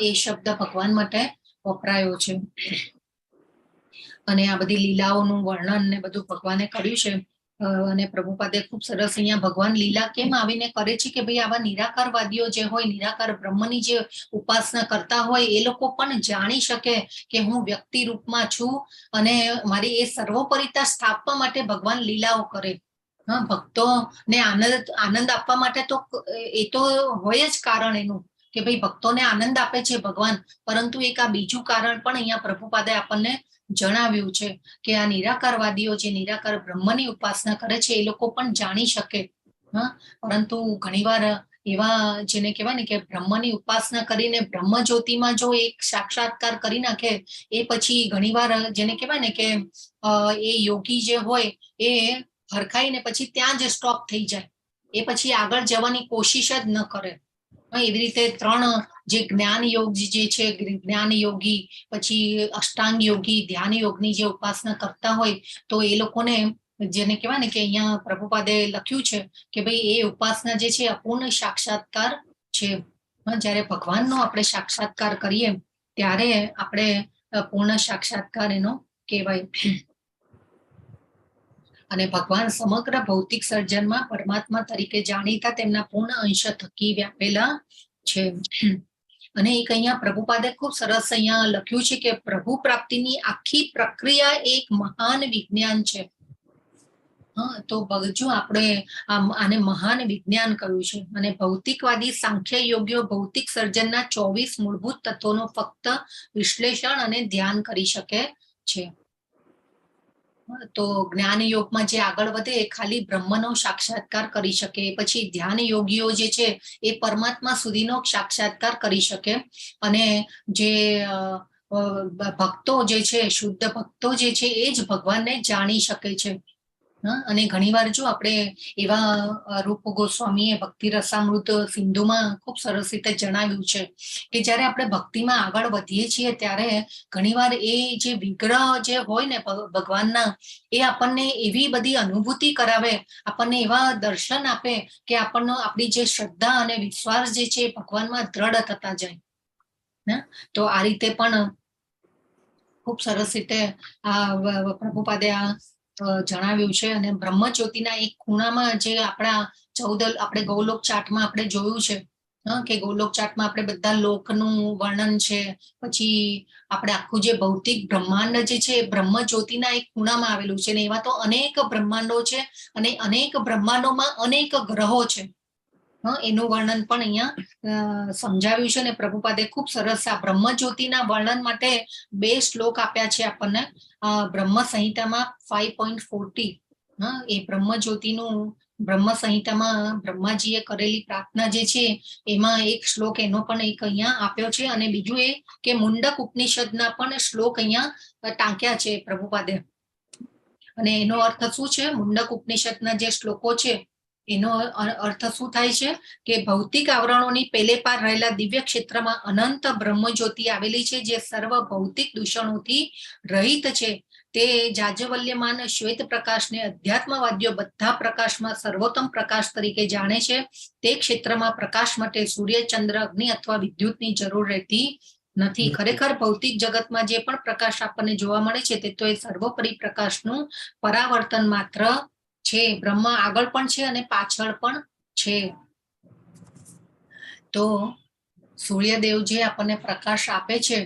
એ શબ્દ ભગવાન માટે વપરાયો છે. અને આ બધી લીલાઓનું વર્ણન ને બધું ભગવાને કર્યું છે. અને પ્રભુપાદે ખૂબ સરસ અહીંયા ભગવાન લીલા કેમ આવીને કરે છે કે ભાઈ આવા નિરાકારવાદીઓ જે હોય, નિરાકાર બ્રહ્મની જે ઉપાસના કરતા હોય, એ લોકો પણ જાણી શકે કે હું વ્યક્તિ રૂપમાં છું અને મારી એ સર્વોપરિતા સ્થાપવા માટે ભગવાન લીલાઓ કરે. ભક્તોને આનંદ આપવા માટે તો એ તો હોય જ કારણ એનું કે ભાઈ ભક્તોને આનંદ આપે છે ભગવાન, પરંતુ એક આ બીજું કારણ પણ અહીંયા પ્રભુપાદે આપણને જણાવ્યું છે કે આ નિરાકારવાદીઓ જે નિરાકાર બ્રહ્મની ઉપાસના કરે છે એ લોકો પણ જાણી શકે. પરંતુ ઘણીવાર એવા જેને કહેવાય ને કે બ્રહ્મની ઉપાસના કરીને બ્રહ્મ જ્યોતિમાં જો એક સાક્ષાત્કાર કરી નાખે, એ પછી ઘણીવાર જેને કહેવાય ને કે એ યોગી જે હોય એ હરખાઈને પછી ત્યાં જ સ્ટોપ થઈ જાય, એ પછી આગળ જવાની કોશિશ જ ન કરે. એવી રીતે 3 જે જ્ઞાન યોગ જે છે, જ્ઞાન યોગી, પછી અષ્ટાંગ યોગી, ધ્યાન યોગની જે ઉપાસના કરતા હોય, તો એ લોકોને જેને કહેવાય ને કે અહીંયા પ્રભુપાદે લખ્યું છે કે ભાઈ એ ઉપાસના જે છે અપૂર્ણ સાક્ષાત્કાર છે. જ્યારે ભગવાનનો આપણે સાક્ષાત્કાર કરીએ ત્યારે આપણે પૂર્ણ સાક્ષાત્કાર એનો કહેવાય. અને ભગવાન સમગ્ર ભૌતિક સર્જનમાં પરમાત્મા તરીકે જાણીતા તેમના પૂર્ણ અંશ થકી વ્યાપેલા છે. અને એક અહીંયા પ્રભુપાદે ખૂબ સરસ અહીંયા લખ્યું છે કે પ્રભુ પ્રાપ્તિની આખી પ્રક્રિયા એક મહાન વિજ્ઞાન છે. તો જો આપણે આને મહાન વિજ્ઞાન કહ્યું છે. અને ભૌતિકવાદી સાંખ્ય યોગ્યો ભૌતિક સર્જનના 24 મૂળભૂત તત્વોનો ફક્ત વિશ્લેષણ અને ધ્યાન કરી શકે છે. તો જ્ઞાન યોગમાં જે આગળ વધે એ ખાલી બ્રહ્મનો સાક્ષાત્કાર કરી શકે. પછી ધ્યાન યોગીઓ જે છે એ પરમાત્મા સુધીનો સાક્ષાત્કાર કરી શકે. અને જે ભક્તો જે છે, શુદ્ધ ભક્તો જે છે, એ જ ભગવાનને જાણી શકે છે. અને ઘણીવાર જો આપણે એવા રૂપ ગોસ્વામીએ ભક્તિ રસામૃત સિંધુમાં ખૂબ સરસ રીતે જણાવ્યું છે કે જ્યારે આપણે ભક્તિમાં આગળ વધીએ છીએ ત્યારે ઘણીવાર એ જે વિગ્રહ જે હોય ને ભગવાનના, એ આપણને એવી બધી અનુભૂતિ કરાવે, આપણને એવા દર્શન આપે કે આપણને આપણી જે શ્રદ્ધા અને વિશ્વાસ જે છે ભગવાનમાં દ્રઢ થતા જાય ને. તો આ રીતે પણ ખૂબ સરસ રીતે આ પ્રભુપાદે આ જણાવ્યું છે. અને બ્રહ્મજ્યોતિના એક ખૂણામાં જે આપણા 14 આપણે ગૌલોક ચાર્ટમાં આપણે જોયું છે કે ગૌલોક ચાર્ટમાં આપણે બધા લોકનું વર્ણન છે, પછી આપણે આખું જે ભૌતિક બ્રહ્માંડ જે છે એ બ્રહ્મજ્યોતિના એક ખૂણામાં આવેલું છે. ને એવા તો અનેક બ્રહ્માંડો છે અને અનેક બ્રહ્માંડોમાં અનેક ગ્રહો છે. એનું વર્ણન પણ અહીંયા સમજાવ્યું છે. અને પ્રભુપાદે ખૂબ સરસ આ બ્રહ્મજ્યોતિના વર્ણન માટે 2 શ્લોક આપ્યા છે આપણને. બ્રહ્મ સંહિતામાં 5.40 એ બ્રહ્મજ્યોતિનું બ્રહ્મ સંહિતામાં બ્રહ્માજીએ કરેલી પ્રાર્થના જે છે એમાં એક શ્લોક એનો પણ એક અહીંયા આપ્યો છે. અને બીજું એ કે મુંડક ઉપનિષદના પણ શ્લોક અહીંયા ટાંક્યા છે પ્રભુપાદે. અને એનો અર્થ શું છે? મુંડક ઉપનિષદના જે શ્લોકો છે એનો અર્થ શું થાય છે કે ભૌતિક આવરણોની પેલે પાર રહેલા દિવ્ય ક્ષેત્રમાં અનંત બ્રહ્મજ્યોતિ આવેલી છે, જે સર્વ ભૌતિક દૂષણોથી રહિત છે. તે જાજવલ્યમાન શ્વેત પ્રકાશને અધ્યાત્મવાદીઓ બધા પ્રકાશમાં સર્વોત્તમ પ્રકાશ તરીકે જાણે છે. તે ક્ષેત્રમાં પ્રકાશ માટે સૂર્ય, ચંદ્ર, અગ્નિ અથવા વિદ્યુતની જરૂર રહેતી નથી. ખરેખર ભૌતિક જગતમાં જે પણ પ્રકાશ આપણને જોવા મળે છે તે તો એ સર્વોપરી પ્રકાશનું પરાવર્તન માત્ર છે. બ્રહ્મ આગળ પણ છે અને પાછળ પણ છે. તો સૂર્યદેવ જે આપણને પ્રકાશ આપે છે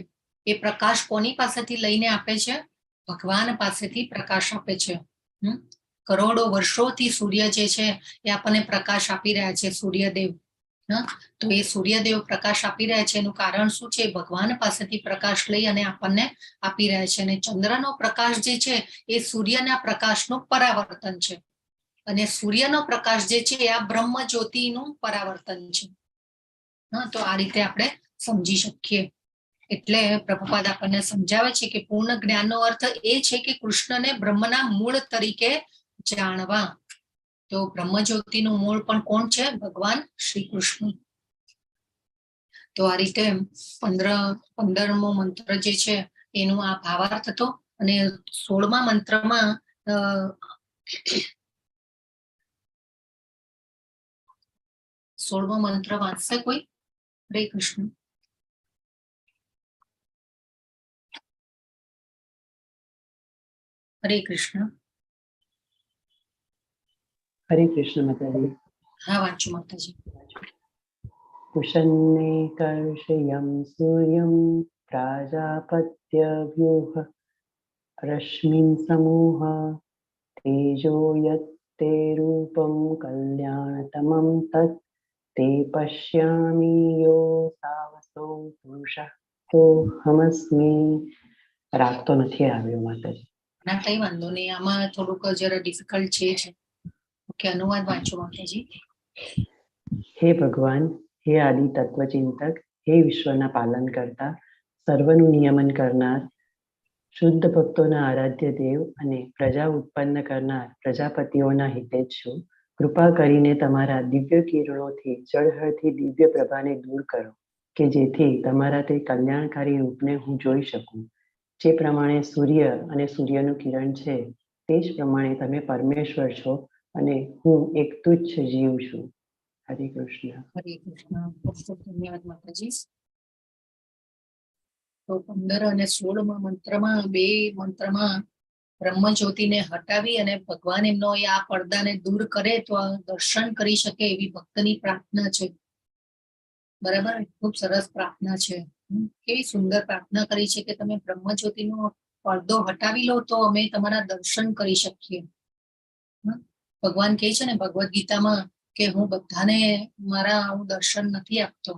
એ પ્રકાશ કોની પાસેથી લઈને આપે છે? ભગવાન પાસેથી પ્રકાશ આપે છે. કરોડો વર્ષોથી સૂર્ય જે છે એ આપણને પ્રકાશ આપી રહ્યા છે, સૂર્યદેવ. તો એ સૂર્યદેવ પ્રકાશ આપી રહ્યા છે એનું કારણ શું છે? ભગવાન પાસેથી પ્રકાશ લઈ અને આપણને આપી રહ્યા છે. અને ચંદ્રનો પ્રકાશ જે છે એ સૂર્યના પ્રકાશનું પરાવર્તન છે. અને સૂર્યનો પ્રકાશ જે છે આ બ્રહ્મ જ્યોતિનું પરાવર્તન છે. તો આ રીતે આપણે સમજી શકીએ. એટલે પ્રભુપાદ આપણને સમજાવે છે કે પૂર્ણ જ્ઞાનનો અર્થ એ છે કે કૃષ્ણને બ્રહ્મના મૂળ તરીકે જાણવા. તો બ્રહ્મ જ્યોતિનું મૂળ પણ કોણ છે? ભગવાન શ્રી કૃષ્ણ. તો આ રીતે 15મો મંત્ર જે છે એનું આ ભાવાર્થ હતો. અને 16મા મંત્રમાં 16મો મંત્ર વાંચશે કોઈ? હરે કૃષ્ણ. હરે કૃષ્ણ. હરે કૃષ્ણ માતાજી. હા, વાંચો માતાજી. कुशन्ने कर्षयं सूर्यं प्राजापत्य व्यूह रश्मिन् समूह तेजो यत्ते रूपं कल्याणतमं तत् ते पश्यामि यो सावसो पुरुषः सोऽहमस्मि. રાગ તો નથી આવ્યો માતાજી. ના, કઈ વાંધો નહીં. આમાં થોડુંક જરા ડિફિકલ્ટ છે. ઓકે, અનુવાદ વાંચો માતાજી. હે ભગવાન, હે આદિ તત્વચિંતક, હે વિશ્વના પાલન કરતા, સર્વનું નિયમન કરનાર, શુદ્ધ ભક્તોના આરાધ્ય દેવ અને પ્રજા ઉત્પન્ન કરનાર પ્રજાપતિઓના હિતેચ્છુ, કૃપા કરીને તમારા દિવ્ય કિરણોથી જળહળથી દિવ્ય પ્રભાને દૂર કરો કે જેથી તમારા તે કલ્યાણકારી રૂપને હું જોઈ શકું. જે પ્રમાણે સૂર્ય અને સૂર્યનું કિરણ છે તે જ પ્રમાણે તમે પરમેશ્વર છો અને હું એક તુચ્છ જીવ છું. હરે કૃષ્ણ. હરે કૃષ્ણ. ખૂબ ખૂબ ધન્યવાદ માતાજી. તો 15 અને 16મા મંત્રમાં 2 મંત્રમાં બ્રહ્મજ્યોતિને હટાવી અને ભગવાન એમનો આ પડદાને દૂર કરે તો આ દર્શન કરી શકે એવી ભક્તની પ્રાર્થના છે. બરાબર, ખૂબ સરસ પ્રાર્થના છે. કેવી સુંદર પ્રાર્થના કરી છે કે તમે બ્રહ્મજ્યોતિનો પડદો હટાવી લો તો અમે તમારા દર્શન કરી શકીએ. ભગવાન કહે છે ને ભગવદ્ ગીતામાં કે હું બધાને હું દર્શન નથી આપતો.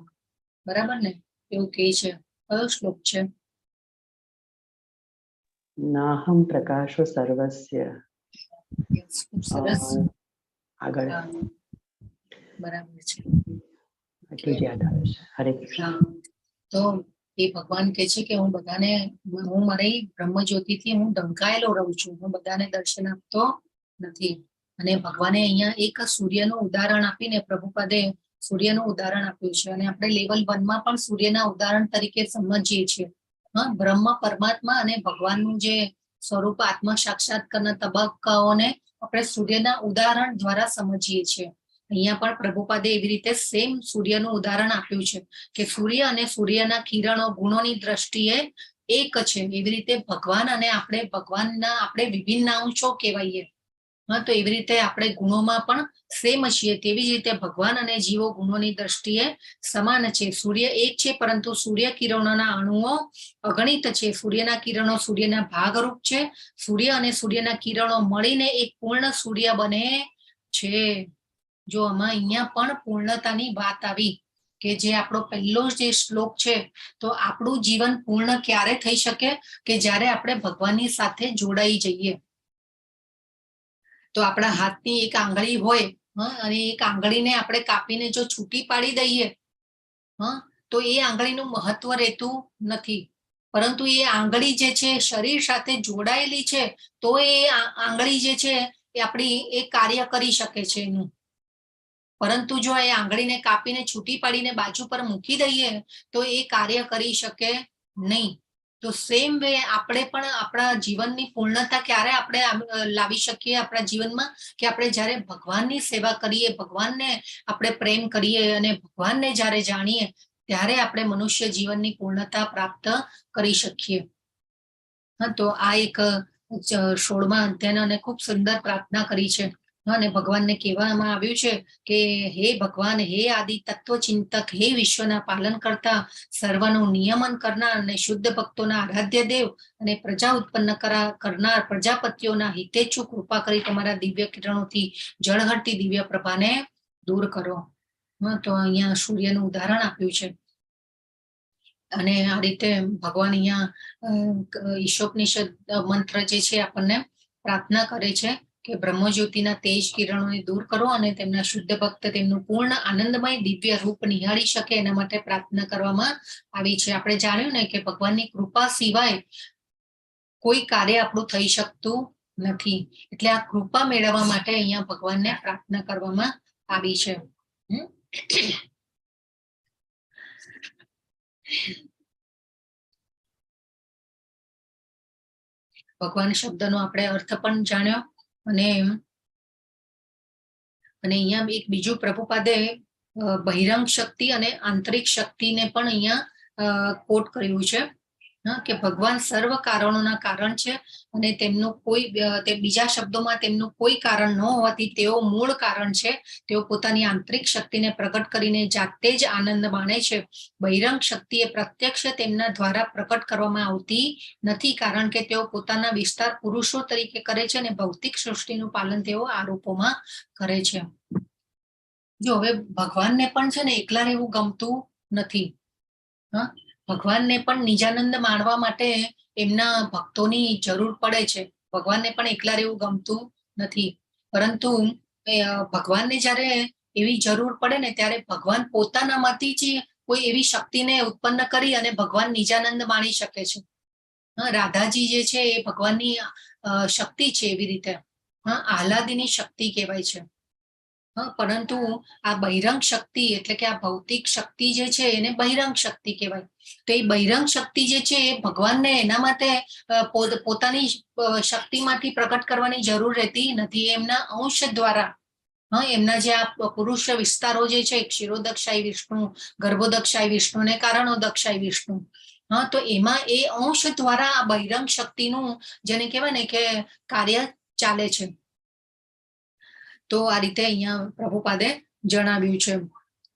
બરાબર ને? એવું કહે છે. કયો શ્લોક છે? નાહમ પ્રકાશો સર્વસ્ય. ખૂબ સરસ. આગળ બરાબર છે. એટલું જ યાદ આવે છે. હરે કૃષ્ણ. તો એ ભગવાન કહે છે કે હું બધાને, હું મારી બ્રહ્મજ્યોતિથી હું ઢંકાયેલો રહું છું. હું બધાને દર્શન આપતો નથી. અને ભગવાને અહીંયા એક સૂર્યનું ઉદાહરણ આપીને પ્રભુપાદે સૂર્યનું ઉદાહરણ આપ્યું છે. અને આપણે લેવલ 1 માં પણ સૂર્યના ઉદાહરણ તરીકે સમજીએ છીએ. બ્રહ્મ પરમાત્મા અને ભગવાનનું જે સ્વરૂપ આત્મ સાક્ષાત્કારના તબક્કાઓને આપણે સૂર્યના ઉદાહરણ દ્વારા સમજીએ છીએ. અહીંયા પણ પ્રભુપાદે એવી રીતે સેમ સૂર્યનું ઉદાહરણ આપ્યું છે કે સૂર્ય અને સૂર્યના કિરણો ગુણોની દ્રષ્ટિએ એક છે. એવી રીતે ભગવાન અને આપણે વિભિન્ન અંશો કહેવાઈએ. તો એવી રીતે આપણે ગુણોમાં પણ સેમ છીએ. તેવી જ રીતે ભગવાન અને જીવો ગુણોની દ્રષ્ટિએ સમાન છે. સૂર્ય એક છે, પરંતુ સૂર્ય કિરણોના અણુઓ અગણિત છે. સૂર્યના કિરણો સૂર્યના ભાગરૂપ છે. સૂર્ય અને સૂર્યના કિરણો મળીને એક પૂર્ણ સૂર્ય બને છે. જો આમાં અહીંયા પણ પૂર્ણતાની વાત આવી કે જે આપણો પહેલો જે શ્લોક છે, તો આપણું જીવન પૂર્ણ ક્યારે થઈ શકે કે જ્યારે આપણે ભગવાનની સાથે જોડાઈ જઈએ. તો આપણા હાથની એક આંગળી હોય અને એક આંગળીને આપણે કાપીને જો છૂટી પાડી દઈએ તો એ આંગળીનું મહત્વ રહેતું નથી. પરંતુ એ આંગળી જે છે શરીર સાથે જોડાયેલી છે, તો એ આંગળી જે છે એ આપણી એ કાર્ય કરી શકે છે એનું. પરંતુ જો એ આંગળીને કાપીને છૂટી પાડીને બાજુ પર મૂકી દઈએ તો એ કાર્ય કરી શકે નહીં. તો સેમ વે આપણે પણ આપણા જીવનની પૂર્ણતા ક્યારે આપણે લાવી શકીએ આપણા જીવનમાં કે આપણે જ્યારે ભગવાનની સેવા કરીએ, ભગવાનને આપણે પ્રેમ કરીએ અને ભગવાનને જ્યારે જાણીએ, ત્યારે આપણે મનુષ્ય જીવનની પૂર્ણતા પ્રાપ્ત કરી શકીએ. તો આ એક 16મા અધ્યાયનો અને ખૂબ સુંદર પ્રાર્થના કરી છે. અને ભગવાનને કહેવામાં આવ્યું છે કે હે ભગવાન, હે આદિ તત્વચિંતક, હે વિશ્વના પાલન કરતા, સર્વનું નિયમન કરનાર અને શુદ્ધ ભક્તોના આરાધ્ય દેવ અને પ્રજા ઉત્પન્ન કરનાર પ્રજાપતિઓના હિતેચ્છુ, કૃપા કરી તમારા દિવ્ય કિરણોથી જળહરતી દિવ્ય પ્રભાને દૂર કરો. તો અહીંયા સૂર્યનું ઉદાહરણ આપ્યું છે. અને આ રીતે ભગવાન અહીંયા ઈશોપનિષદ મંત્ર જે છે આપણને પ્રાર્થના કરે છે કે બ્રહ્મજ્યોતિના તેજ કિરણોને દૂર કરો અને તેમના શુદ્ધ ભક્ત તેમનું પૂર્ણ આનંદમય દિવ્ય રૂપ નિહાળી શકે, એના માટે પ્રાર્થના કરવામાં આવી છે. આપણે જાણ્યું ને કે ભગવાનની કૃપા સિવાય કોઈ કાર્ય આપણું થઈ શકતું નથી. એટલે આ કૃપા મેળવવા માટે અહીંયા ભગવાનને પ્રાર્થના કરવામાં આવી છે. ભગવાન શબ્દનો આપણે અર્થ પણ જાણ્યો. અને અહીંયા એક બીજું પ્રભુપાદે બહિરંગ શક્તિ અને આંતરિક શક્તિને પણ અહીંયા કોટ કર્યું છે કે ભગવાન સર્વ કારણોના કારણ છે અને તેમનું કોઈ બીજા શબ્દોમાં તેમનું કોઈ કારણ ન હોવાથી તેઓ મૂળ કારણ છે. તેઓ પોતાની આંતરિક શક્તિને પ્રગટ કરીને જાતે જ આનંદ માણે છે. બહિરંગ શક્તિ એ પ્રત્યક્ષ તેમના દ્વારા પ્રકટ કરવામાં આવતી નથી, કારણ કે તેઓ પોતાના વિસ્તાર પુરુષો તરીકે કરે છે અને ભૌતિક સૃષ્ટિનું પાલન તેઓ આ રૂપોમાં કરે છે. જો હવે ભગવાનને પણ છે ને એકલા રહેવું ગમતું નથી. ભગવાનને પણ નિજાનંદ માણવા માટે એમના ભક્તોની જરૂર પડે છે. ભગવાનને પણ એકલા રહેવું ગમતું નથી. પરંતુ ભગવાનને જ્યારે એવી જરૂર પડે ને ત્યારે ભગવાન પોતાનામાંથી જ કોઈ એવી શક્તિને ઉત્પન્ન કરી અને ભગવાન નિજાનંદ માણી શકે છે. રાધાજી જે છે એ ભગવાનની શક્તિ છે. એવી રીતે આહલાદીની શક્તિ કહેવાય છે. પરંતુ આ બહિરંગ શક્તિ એટલે કે આ ભૌતિક શક્તિ જે છે એને બહિરંગ શક્તિ કહેવાય. તો એ બહિરંગ શક્તિ જે છે એ ભગવાનને એના માટે પોતાની શક્તિમાંથી પ્રકટ કરવાની જરૂર રહેતી નથી. એમના અંશ દ્વારા એમના જે આ પુરુષ વિસ્તારો જે છે, ક્ષીરોદક્ષાઈ વિષ્ણુ, ગર્ભોદક્ષાઈ વિષ્ણુ અને કારણોદક્ષાઈ વિષ્ણુ, તો એમાં એ અંશ દ્વારા આ બહિરંગ શક્તિનું જેને કહેવાય ને કે કાર્ય ચાલે છે. તો આ રીતે અહીંયા પ્રભુપાદે જણાવ્યું છે.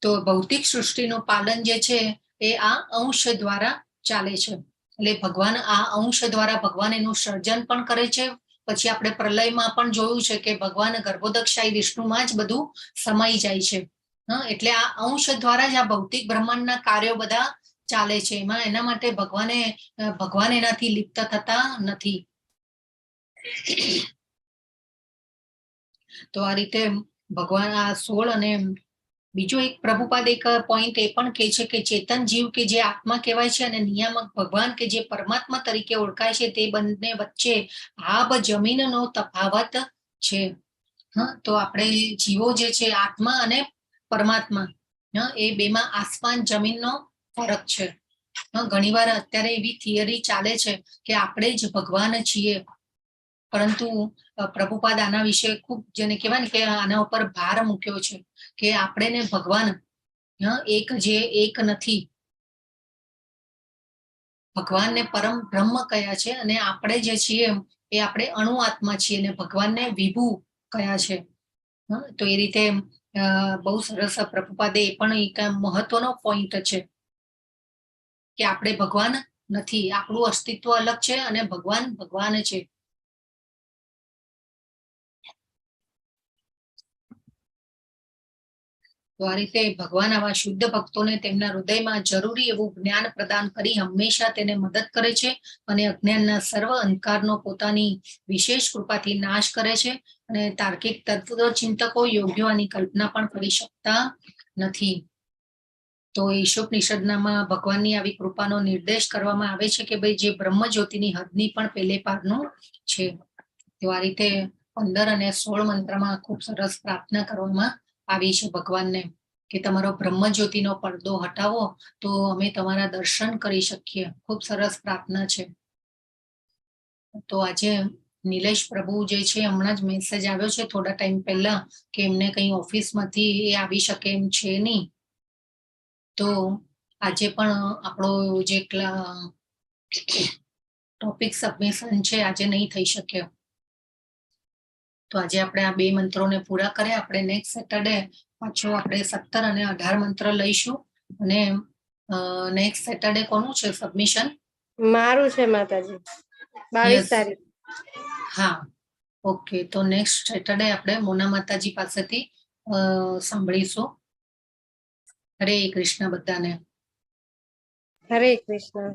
તો ભૌતિક સૃષ્ટિનું પાલન જે છે એ આ અંશ દ્વારા ચાલે છે. એટલે ભગવાન આ અંશ દ્વારા ભગવાન એનું સર્જન પણ કરે છે. પછી આપણે પ્રલયમાં પણ જોયું છે કે ભગવાન ગર્ભોદક્ષાઈ વિષ્ણુમાં જ બધું સમાઈ જાય છે. એટલે આ અંશ દ્વારા જ આ ભૌતિક બ્રહ્માંડના કાર્યો બધા ચાલે છે. એના માટે ભગવાન એનાથી લિપ્ત થતા નથી. તો આ રીતે ભગવાન આ 16 અને બીજો એક પ્રભુપાદ એક પોઈન્ટ એ પણ કહે છે કે ચેતન જીવ કે જે આત્મા કહેવાય છે અને નિયામક ભગવાન કે જે પરમાત્મા તરીકે ઓળખાય છે, તે બંને વચ્ચે આબ જમીનનો તફાવત છે. તો આપણે જીવો જે છે આત્મા અને પરમાત્મા, એ બેમાં આસમાન જમીનનો ફરક છે. ઘણીવાર અત્યારે એવી થિયરી ચાલે છે કે આપણે જ ભગવાન છીએ, પરંતુ પ્રભુપાદ આના વિશે ખૂબ જેને કહેવાય ને કે આના ઉપર ભાર મૂક્યો છે કે આપણે ને ભગવાન એક નથી. ભગવાનને પરમ બ્રહ્મ કયા છે અને આપણે જે છીએ એ આપણે અણુ આત્મા છીએ અને ભગવાનને વિભુ કયા છે. તો એ રીતે બહુ સરસ પ્રભુપાદે એ પણ એક મહત્વનો પોઈન્ટ છે કે આપણે ભગવાન નથી, આપણું અસ્તિત્વ અલગ છે અને ભગવાન ભગવાન છે. તો આ રીતે ભગવાન આવા શુદ્ધ ભક્તોને તેમના હૃદયમાં જરૂરી એવું જ્ઞાન પ્રદાન કરી હંમેશા તેને મદદ કરે છે અને અજ્ઞાનના સર્વ અંધકારનો પોતાની વિશેષ કૃપાથી નાશ કરે છે. અને તાર્કિક તત્વચિંતકો યોગ્ય આની કલ્પના પણ કરી શકતા નથી. તો ઈશોપનિષદનામાં ભગવાનની આવી કૃપાનો નિર્દેશ કરવામાં આવે છે કે ભાઈ જે બ્રહ્મ જ્યોતિની હદની પણ પેલે પારનું છે. તો આ રીતે 15 અને 16 મંત્રમાં ખૂબ સરસ પ્રાર્થના કરવામાં આવી છે ભગવાનને કે તમારો બ્રહ્મ જ્યોતિનો પડદો હટાવો તો અમે તમારા દર્શન કરી શકીએ. ખૂબ સરસ પ્રાર્થના છે. તો આજે નિલેશ પ્રભુ જે છે હમણાં જ મેસેજ આવ્યો છે થોડા ટાઈમ પહેલા કે એમને કઈ ઓફિસમાંથી એ આવી શકે એમ છે નહીં. તો આજે પણ આપણો જે ટોપિક સબમિશન છે આજે નહીં થઈ શક્યો. તો આજે આપણે આ 2 મંત્રોને પૂરા કરે. આપણે નેક્સ્ટ સેટરડે પાછો આપણે 17 અને 18 મંત્ર લઈશું. અને નેક્સ્ટ સેટરડે કોનું છે સબમિશન? મારું છે માતાજી, 22 તારીખ. હા, ઓકે. તો નેક્સ્ટ સેટરડે આપણે મોના માતાજી પાસેથી સાંભળીશું. હરે કૃષ્ણ બધાને. હરે કૃષ્ણ.